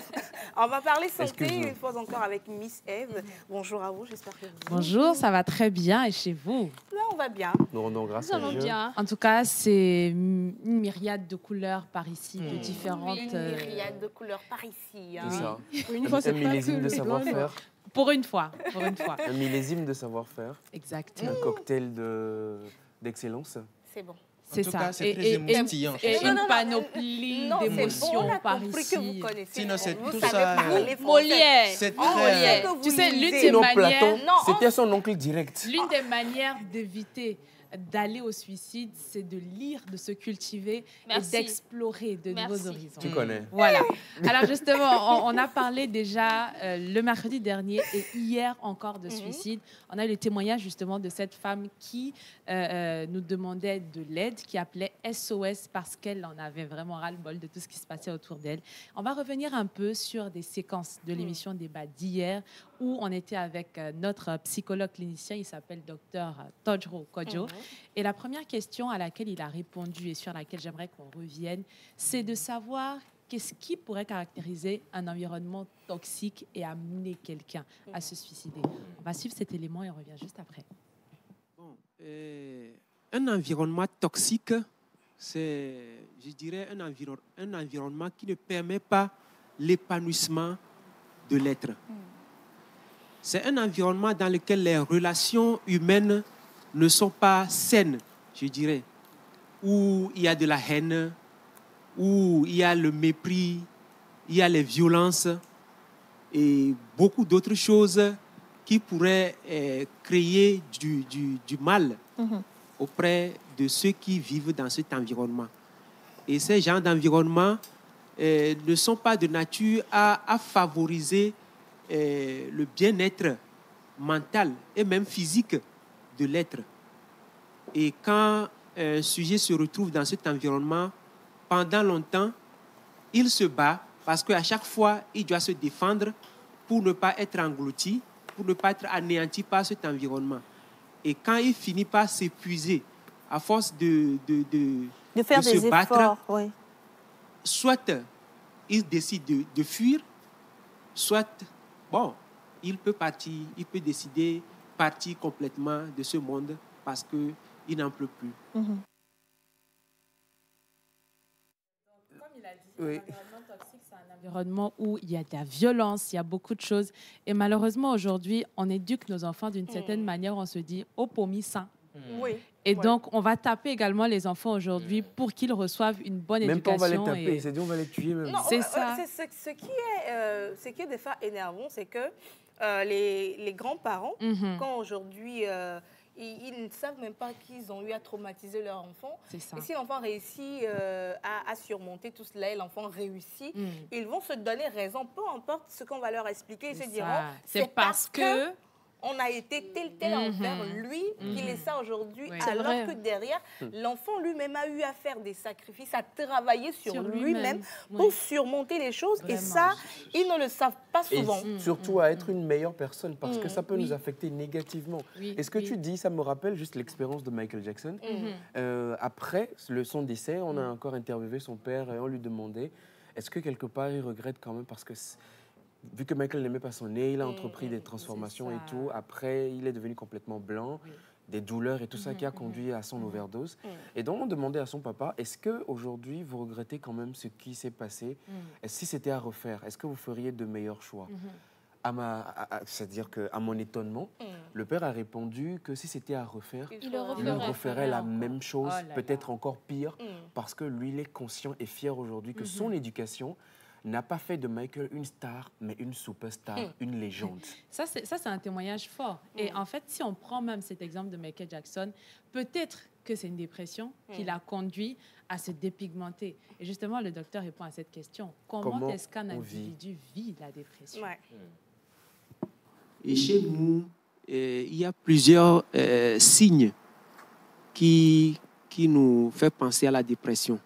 [SPEAKER 3] On va parler santé une fois encore avec Miss Eve. Bonjour à vous, j'espère que vous allez bien.
[SPEAKER 13] Bonjour, ça va très bien. Et chez vous?
[SPEAKER 3] Là, on va bien.
[SPEAKER 2] Nous rendons grâce à Dieu.
[SPEAKER 13] Bien. En tout cas, c'est une myriade de couleurs par ici, de différentes...
[SPEAKER 3] Une myriade de couleurs par ici. Hein.
[SPEAKER 2] C'est ça.
[SPEAKER 12] Une fois, c'est
[SPEAKER 2] un millésime de savoir-faire.
[SPEAKER 13] Pour une fois, pour une fois.
[SPEAKER 2] Un millésime de savoir-faire.
[SPEAKER 13] Exactement.
[SPEAKER 2] Un cocktail d'excellence.
[SPEAKER 3] C'est bon.
[SPEAKER 13] C'est ça.
[SPEAKER 4] C'est très émoustillant.
[SPEAKER 13] Et une panoplie d'émotions par ici.
[SPEAKER 3] Que vous connaissez.
[SPEAKER 4] Sinon, c'est
[SPEAKER 3] vous
[SPEAKER 4] tout
[SPEAKER 3] savez
[SPEAKER 4] ça.
[SPEAKER 3] parler
[SPEAKER 13] Molière.
[SPEAKER 4] C'est
[SPEAKER 13] Molière.
[SPEAKER 3] très...
[SPEAKER 13] Tu sais, l'une des
[SPEAKER 2] Sinon,
[SPEAKER 13] manières...
[SPEAKER 2] Platon, c'était son oncle direct.
[SPEAKER 13] L'une des manières d'éviter d'aller au suicide, c'est de lire, de se cultiver et d'explorer de nouveaux horizons.
[SPEAKER 2] Tu connais.
[SPEAKER 13] Voilà. Alors justement, on a parlé déjà le mercredi dernier et hier encore de suicide. On a eu le témoignage justement de cette femme qui nous demandait de l'aide, qui appelait SOS parce qu'elle en avait vraiment ras-le-bol de tout ce qui se passait autour d'elle. On va revenir un peu sur des séquences de l'émission Débat d'hier où on était avec notre psychologue clinicien, il s'appelle Dr Tojro Kojo. Et la première question à laquelle il a répondu et sur laquelle j'aimerais qu'on revienne, c'est de savoir qu'est-ce qui pourrait caractériser un environnement toxique et amener quelqu'un à se suicider? On va suivre cet élément et on revient juste après.
[SPEAKER 14] Bon, un environnement toxique, c'est, je dirais, un environnement qui ne permet pas l'épanouissement de l'être. C'est un environnement dans lequel les relations humaines ne sont pas saines, je dirais, où il y a de la haine, où il y a le mépris, il y a les violences et beaucoup d'autres choses qui pourraient créer du mal auprès de ceux qui vivent dans cet environnement. Et ces genres d'environnement ne sont pas de nature à favoriser le bien-être mental et même physique de l'être. Et quand un sujet se retrouve dans cet environnement, pendant longtemps, il se bat parce qu'à chaque fois, il doit se défendre pour ne pas être englouti, pour ne pas être anéanti par cet environnement. Et quand il finit par s'épuiser, à force de
[SPEAKER 15] faire des
[SPEAKER 14] se battre,
[SPEAKER 15] efforts, oui.
[SPEAKER 14] Soit il décide de fuir, soit, bon, il peut décider partir complètement de ce monde parce qu'il n'en peut plus.
[SPEAKER 13] Oui. L'environnement toxique, c'est un environnement où il y a de la violence, il y a beaucoup de choses. Et malheureusement, aujourd'hui, on éduque nos enfants d'une certaine manière. On se dit, oh, pomi sain.
[SPEAKER 3] Oui.
[SPEAKER 13] Et donc, on va taper également les enfants aujourd'hui pour qu'ils reçoivent une bonne
[SPEAKER 2] même
[SPEAKER 13] éducation.
[SPEAKER 2] Même pas on va les taper, c'est dit on va les tuer même.
[SPEAKER 13] C'est ça.
[SPEAKER 3] Ce qui est des fois énervant, c'est que les grands-parents, quand aujourd'hui... ils ne savent même pas qu'ils ont eu à traumatiser leur enfant. Et si l'enfant réussit à surmonter tout cela et l'enfant réussit, ils vont se donner raison, peu importe ce qu'on va leur expliquer. Ils se diront, c'est parce que on a été tel envers lui qu'il est ça aujourd'hui, alors que derrière, l'enfant lui-même a eu à faire des sacrifices, à travailler sur lui-même pour surmonter les choses. Vraiment. Et ça, ils ne le savent pas souvent.
[SPEAKER 2] Et surtout à être une meilleure personne, parce que ça peut nous affecter négativement. Et ce que tu dis, ça me rappelle juste l'expérience de Michael Jackson. Après son décès, on a encore interviewé son père et on lui demandait, est-ce que quelque part il regrette quand même, parce que... Vu que Michael n'aimait pas son nez, il a entrepris des transformations et tout. Après, il est devenu complètement blanc, des douleurs et tout ça qui a conduit à son overdose. Et donc, on demandait à son papa, est-ce qu'aujourd'hui, vous regrettez quand même ce qui s'est passé? Si c'était à refaire, est-ce que vous feriez de meilleurs choix? C'est-à-dire qu'à mon étonnement, le père a répondu que si c'était à refaire, il referait la même chose, peut-être encore pire, parce que lui, il est conscient et fier aujourd'hui que son éducation n'a pas fait de Michael une star, mais une superstar, une légende.
[SPEAKER 13] Ça, c'est un témoignage fort. Et en fait, si on prend même cet exemple de Michael Jackson, peut-être que c'est une dépression qui l'a conduit à se dépigmenter. Et justement, le docteur répond à cette question. Comment est-ce qu'un individu vit la dépression?
[SPEAKER 14] Et chez nous, il y a plusieurs signes qui nous font penser à la dépression.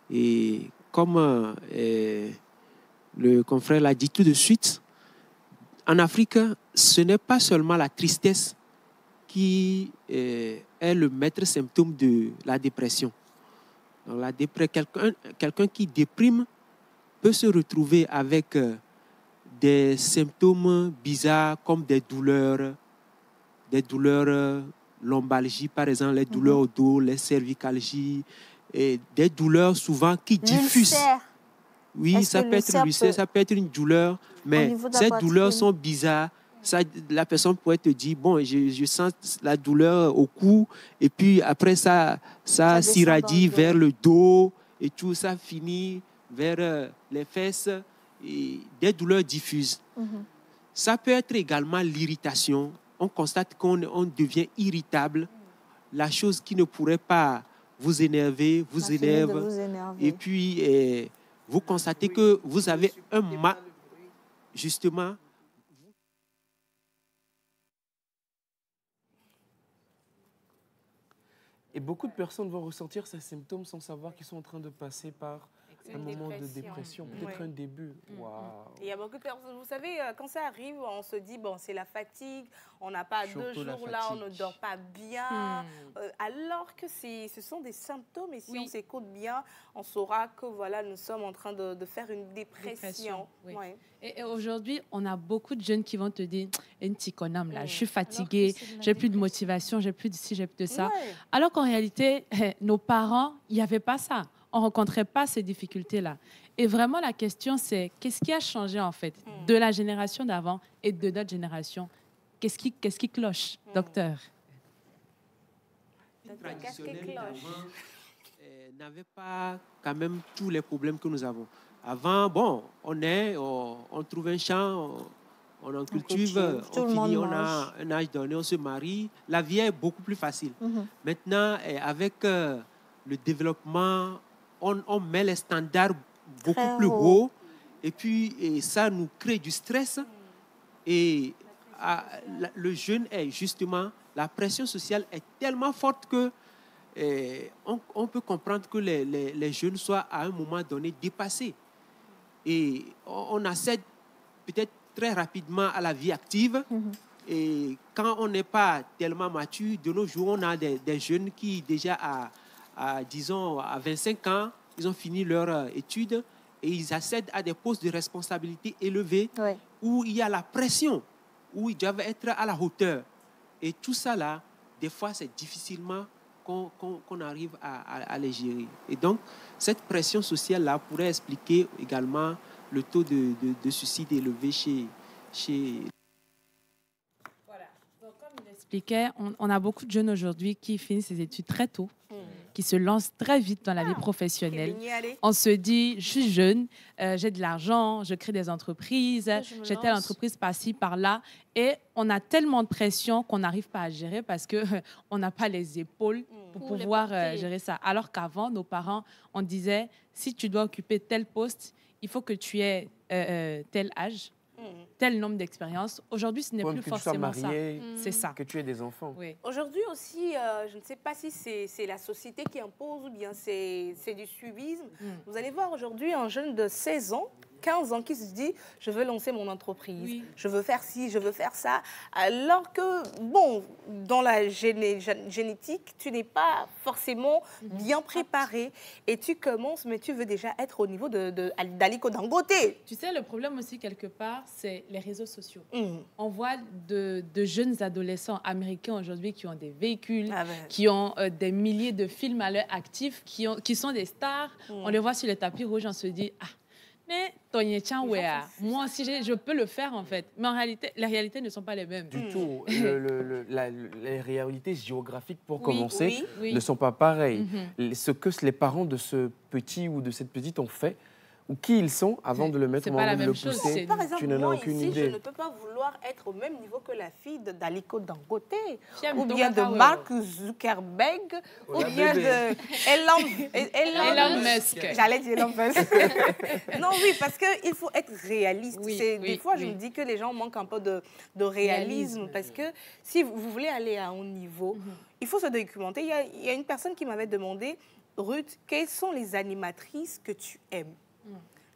[SPEAKER 14] Et comme le confrère l'a dit tout de suite, en Afrique, ce n'est pas seulement la tristesse qui est le maître symptôme de la dépression. Donc, quelqu'un qui déprime peut se retrouver avec des symptômes bizarres comme des douleurs lombalgies, par exemple, les douleurs au dos, les cervicalgies, et des douleurs souvent qui diffusent. Oui, ça peut être l'ulcère, ça peut être une douleur, mais ces douleurs sont bizarres. Ça, la personne pourrait te dire, bon, je sens la douleur au cou, et puis après ça s'irradie vers le dos, et tout ça finit vers les fesses, et des douleurs diffuses. Ça peut être également l'irritation. On constate qu'on devient irritable. La chose qui ne pourrait pas vous énervez, vous énerve, et puis vous constatez que vous avez un mal, justement.
[SPEAKER 2] Et beaucoup de personnes vont ressentir ces symptômes sans savoir qu'ils sont en train de passer par
[SPEAKER 3] Une
[SPEAKER 2] moment de
[SPEAKER 3] dépression.
[SPEAKER 2] dépression, peut-être un début. Waouh.
[SPEAKER 3] Il y a beaucoup de personnes, vous savez, quand ça arrive, on se dit, bon, c'est la fatigue, on n'a pas
[SPEAKER 4] Surtout
[SPEAKER 3] 2
[SPEAKER 4] la
[SPEAKER 3] jours là, on ne
[SPEAKER 4] fatigue.
[SPEAKER 3] dort pas bien, alors que ce sont des symptômes et si on s'écoute bien, on saura que voilà, nous sommes en train de faire une dépression.
[SPEAKER 13] Oui.
[SPEAKER 3] Ouais.
[SPEAKER 13] Et aujourd'hui, on a beaucoup de jeunes qui vont te dire, un petit conhomme là, je suis fatiguée, j'ai plus de motivation, j'ai plus de ci, j'ai plus de ça.
[SPEAKER 3] Ouais.
[SPEAKER 13] Alors qu'en réalité, nos parents, il n'y avait pas ça. On ne rencontrait pas ces difficultés-là. Et vraiment, la question, c'est qu'est-ce qui a changé, en fait, de la génération d'avant et de notre génération? Qu'est-ce qui cloche, docteur?
[SPEAKER 14] Traditionnel d'avant n'avait pas quand même tous les problèmes que nous avons. Avant, bon, on trouve un champ, on en cultive, on finit, on a un âge donné, on se marie. La vie est beaucoup plus facile. Maintenant, avec le développement, on met les standards beaucoup plus hauts et puis ça nous crée du stress. Et le jeune est justement, la pression sociale est tellement forte que on peut comprendre que les jeunes soient à un moment donné dépassés. Et on accède peut-être très rapidement à la vie active. Et quand on n'est pas tellement mature, de nos jours, on a des jeunes qui déjà disons, à 25 ans, ils ont fini leur étude et ils accèdent à des postes de responsabilité élevés où il y a la pression, où ils doivent être à la hauteur. Et tout ça, là, des fois, c'est difficilement qu'on arrive à les gérer. Et donc, cette pression sociale-là pourrait expliquer également le taux de suicide élevé chez...
[SPEAKER 13] Voilà. Donc, comme il expliquait, on a beaucoup de jeunes aujourd'hui qui finissent les études très tôt, qui se lancent très vite dans la vie professionnelle. On se dit, je suis jeune, j'ai de l'argent, je crée des entreprises, j'ai telle entreprise par-ci, par-là. Et on a tellement de pression qu'on n'arrive pas à gérer parce qu'on n'a pas les épaules pour pouvoir gérer ça. Alors qu'avant, nos parents, on disait, si tu dois occuper tel poste, il faut que tu aies tel âge, tel nombre d'expériences. Aujourd'hui, ce n'est plus forcément ça. C'est ça.
[SPEAKER 2] Que tu aies des enfants.
[SPEAKER 3] Oui. Aujourd'hui aussi, je ne sais pas si c'est la société qui impose ou bien c'est du suivisme. Vous allez voir aujourd'hui un jeune de 16 ans, 15 ans qui se dit « je veux lancer mon entreprise, je veux faire ci, je veux faire ça ». Alors que, bon, dans la génétique, tu n'es pas forcément bien préparé et tu commences, mais tu veux déjà être au niveau d'Aliko Dangote.
[SPEAKER 13] Tu sais, le problème aussi, quelque part, c'est les réseaux sociaux. On voit de jeunes adolescents américains aujourd'hui qui ont des véhicules, qui ont des milliers de films à leur actif, qui sont des stars. On les voit sur les tapis rouges, on se dit « ah, mais moi aussi, je peux le faire, en fait. » Mais en réalité, les réalités ne sont pas les mêmes.
[SPEAKER 2] Du tout. Les réalités géographiques, pour commencer, ne sont pas pareilles. Ce que les parents de ce petit ou de cette petite ont fait, ou qui ils sont avant de le mettre au moment de le pousser,
[SPEAKER 3] par exemple,
[SPEAKER 2] tu n'en as aucune idée.
[SPEAKER 3] Je ne peux pas vouloir être au même niveau que la fille d'Aliko Dangote, ou bien de Mark Zuckerberg, ou bien de Elon Musk. J'allais dire Elon Musk. Non, oui, parce qu'il faut être réaliste. Des fois, je me dis que les gens manquent un peu de réalisme, parce que si vous voulez aller à un haut niveau, il faut se documenter. Il y a une personne qui m'avait demandé, Ruth, quelles sont les animatrices que tu aimes?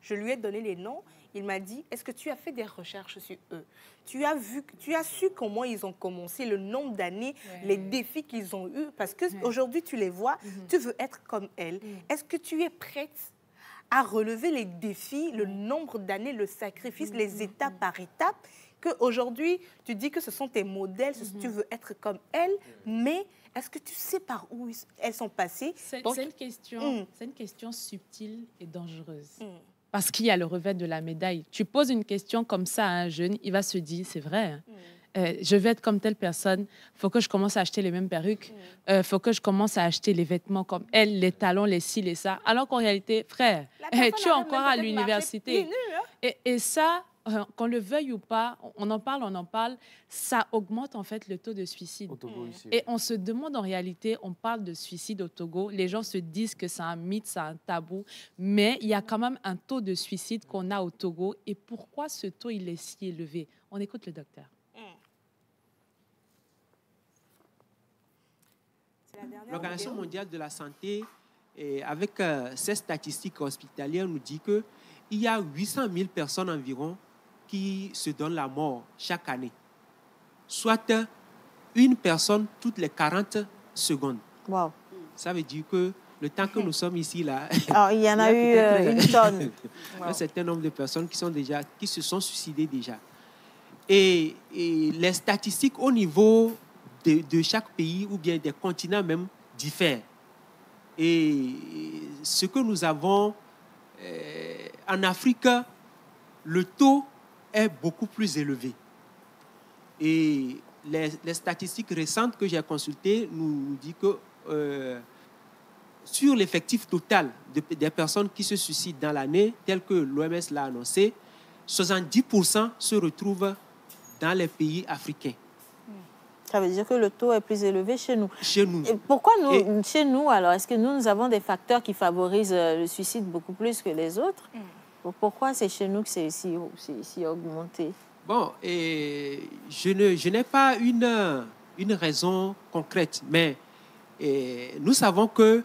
[SPEAKER 3] Je lui ai donné les noms. Il m'a dit, est-ce que tu as fait des recherches sur eux? Tu as su comment ils ont commencé, le nombre d'années, les défis qu'ils ont eus? Parce qu'aujourd'hui, tu les vois, tu veux être comme elles. Est-ce que tu es prête à relever les défis, le nombre d'années, le sacrifice, les étapes par étapes? Qu'aujourd'hui, tu dis que ce sont tes modèles, tu veux être comme elles, mais est-ce que tu sais par où elles sont passées?
[SPEAKER 13] C'est une question subtile et dangereuse. Parce qu'il y a le revers de la médaille. Tu poses une question comme ça à un jeune, il va se dire, c'est vrai, je vais être comme telle personne, il faut que je commence à acheter les mêmes perruques, il faut que je commence à acheter les vêtements comme elle, les talons, les ci, les ça. Alors qu'en réalité, frère, tu es encore à l'université. Et ça, qu'on le veuille ou pas, on en parle, ça augmente en fait le taux de suicide.
[SPEAKER 2] Au Togo, ici.
[SPEAKER 13] Et on se demande en réalité, on parle de suicide au Togo, les gens se disent que c'est un mythe, c'est un tabou, mais il y a quand même un taux de suicide qu'on a au Togo. Et pourquoi ce taux il est si élevé? On écoute le docteur.
[SPEAKER 14] L'Organisation mondiale de la santé et avec ces statistiques hospitalières, nous dit qu'il y a 800 000 personnes environ qui se donnent la mort chaque année, soit une personne toutes les 40 secondes.
[SPEAKER 15] Wow.
[SPEAKER 14] Ça veut dire que le temps que nous sommes ici, là,
[SPEAKER 15] alors, il y en a eu une tonne.
[SPEAKER 14] Un certain nombre de personnes qui se sont suicidées déjà. Et les statistiques au niveau de chaque pays ou bien des continents même diffèrent. Et ce que nous avons en Afrique, le taux est beaucoup plus élevé. Et les statistiques récentes que j'ai consultées nous disent que sur l'effectif total des personnes qui se suicident dans l'année, tel que l'OMS l'a annoncé, 70% se retrouvent dans les pays africains.
[SPEAKER 15] Ça veut dire que le taux est plus élevé chez nous.
[SPEAKER 14] Chez nous.
[SPEAKER 15] Et pourquoi chez nous, alors? Est-ce que nous avons des facteurs qui favorisent le suicide beaucoup plus que les autres? Pourquoi c'est chez nous que c'est si augmenté?
[SPEAKER 14] Bon, je n'ai pas une raison concrète, mais nous savons que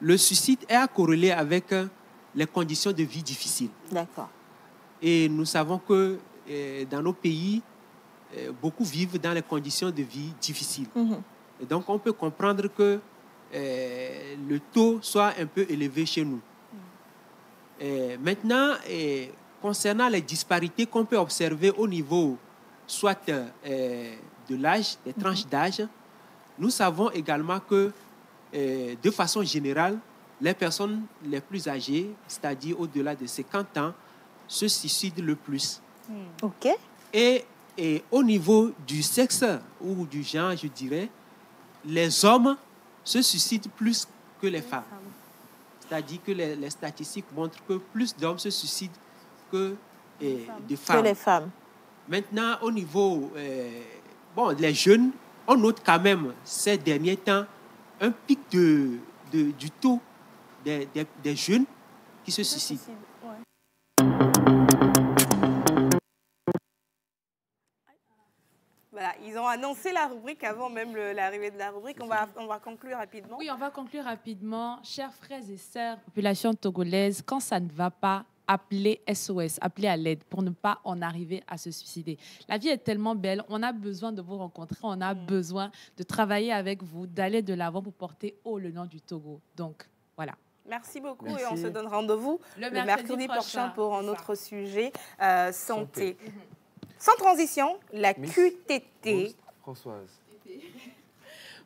[SPEAKER 14] le suicide est corrélé avec les conditions de vie difficiles.
[SPEAKER 15] D'accord.
[SPEAKER 14] Et nous savons que dans nos pays, beaucoup vivent dans les conditions de vie difficiles. Et donc, on peut comprendre que le taux soit un peu élevé chez nous. Maintenant, concernant les disparités qu'on peut observer au niveau soit de l'âge, des tranches d'âge, nous savons également que, de façon générale, les personnes les plus âgées, c'est-à-dire au-delà de 50 ans, se suicident le plus.
[SPEAKER 15] OK.
[SPEAKER 14] Et au niveau du sexe ou du genre, je dirais, les hommes se suicident plus que les femmes. C'est-à-dire que les statistiques montrent que plus d'hommes se suicident que de femmes.
[SPEAKER 15] Que les femmes.
[SPEAKER 14] Maintenant, au niveau... les jeunes, on note quand même ces derniers temps un pic du taux des jeunes qui se suicident.
[SPEAKER 3] Voilà, ils ont annoncé la rubrique avant même l'arrivée de la rubrique. On va conclure rapidement.
[SPEAKER 13] Oui, on va conclure rapidement. Chers frères et sœurs, population togolaise, quand ça ne va pas, appelez SOS, appelez à l'aide pour ne pas en arriver à se suicider. La vie est tellement belle, on a besoin de vous rencontrer, on a besoin de travailler avec vous, d'aller de l'avant pour porter haut le nom du Togo. Donc, voilà.
[SPEAKER 3] Merci beaucoup.
[SPEAKER 13] Merci.
[SPEAKER 3] Et on se donne rendez-vous le mercredi prochain pour un autre sujet, santé. Sans transition, la QTT.
[SPEAKER 2] Françoise.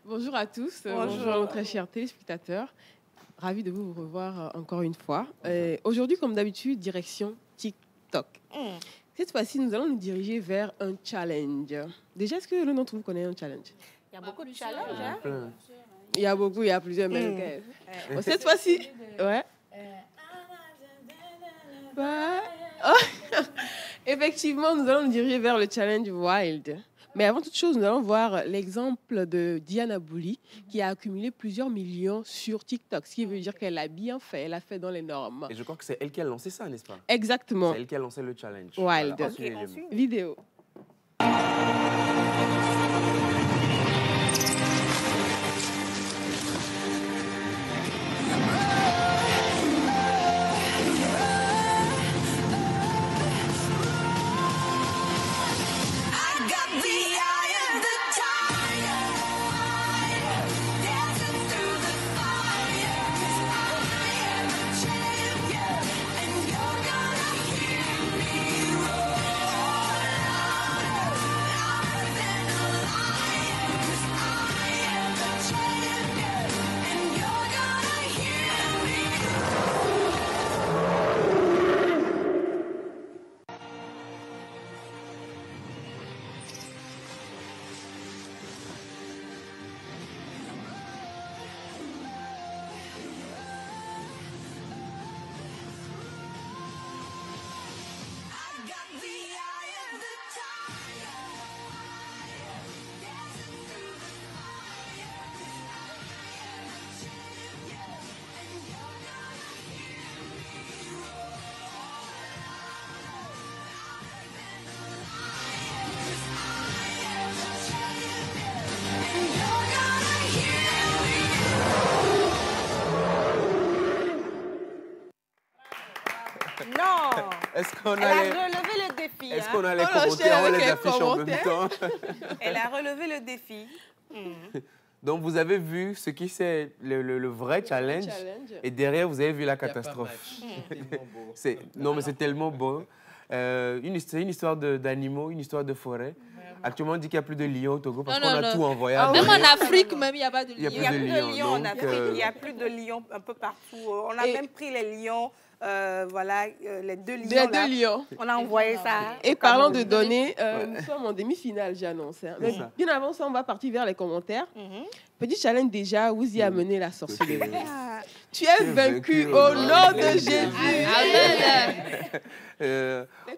[SPEAKER 16] Bonjour à tous, bonjour à nos très chers téléspectateurs. Ravi de vous revoir encore une fois. Aujourd'hui, comme d'habitude, direction TikTok. Cette fois-ci, nous allons nous diriger vers un challenge. Déjà, est-ce que l'un d'entre vous connaît un challenge?
[SPEAKER 3] Il y a beaucoup de challenges.
[SPEAKER 16] Il y a beaucoup, il y a plusieurs, mais bon, cette fois-ci, ouais. Effectivement, nous allons nous diriger vers le challenge Wild. Mais avant toute chose, nous allons voir l'exemple de Diana Bouli qui a accumulé plusieurs millions sur TikTok, ce qui veut dire qu'elle a bien fait, elle a fait dans les normes.
[SPEAKER 2] Et je crois que c'est elle qui a lancé ça, n'est-ce pas?
[SPEAKER 16] Exactement.
[SPEAKER 2] C'est elle qui a lancé le challenge.
[SPEAKER 16] Wild.
[SPEAKER 2] Voilà, okay,
[SPEAKER 16] vidéo.
[SPEAKER 3] Elle a relevé le défi.
[SPEAKER 2] Est-ce qu'on a les commentaires? On les affiche en même temps.
[SPEAKER 3] Elle a relevé le défi.
[SPEAKER 2] Donc, vous avez vu ce qui c'est le vrai challenge. Et derrière, vous avez vu la catastrophe. Non, mais c'est tellement beau. C'est une histoire d'animaux, une histoire de forêt. Actuellement, on dit qu'il n'y a plus de lions au Togo parce qu'on a tout envoyé.
[SPEAKER 7] Même en Afrique, même, il n'y a pas de lions.
[SPEAKER 3] Il n'y a plus de lions en Afrique. Il n'y a plus de lions un peu partout. On a même pris les lions. Voilà, les deux lions.
[SPEAKER 16] Les deux lions.
[SPEAKER 3] On a envoyé ça.
[SPEAKER 16] Et parlant de données, nous sommes en demi-finale, j'annonce. Mais bien avant ça, on va partir vers les commentaires. Petit challenge déjà, Wouzi a mené la sorcellerie. Tu es vaincu au nom de Jésus.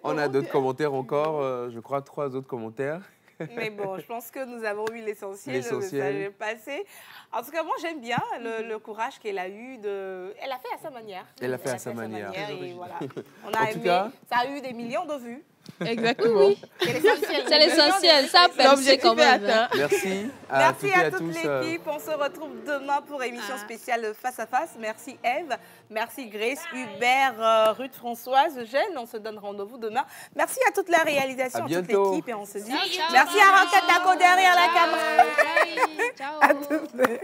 [SPEAKER 2] On a d'autres commentaires encore, je crois 3 autres commentaires.
[SPEAKER 3] Mais bon, je pense que nous avons eu l'essentiel, le message est passé. En tout cas, moi, j'aime bien le courage qu'elle a eu. Elle a fait à sa manière.
[SPEAKER 2] Elle a fait à sa manière.
[SPEAKER 3] Et voilà. On a aimé. Ça a eu des millions de vues.
[SPEAKER 16] Exactement.
[SPEAKER 3] Oui. C'est l'essentiel.
[SPEAKER 7] C'est l'essentiel. Ça permet quand même.
[SPEAKER 2] Merci.
[SPEAKER 3] Merci à toute l'équipe. On se retrouve demain pour émission spéciale Face à Face. Merci Eve. Merci Grace, Hubert, Ruth, Françoise, Eugène. On se donne rendez-vous demain. Merci à toute la réalisation, à toute l'équipe. Et on se dit merci à Rankat Dako derrière la caméra.
[SPEAKER 7] Ciao.
[SPEAKER 3] À toutes.
[SPEAKER 7] Bye.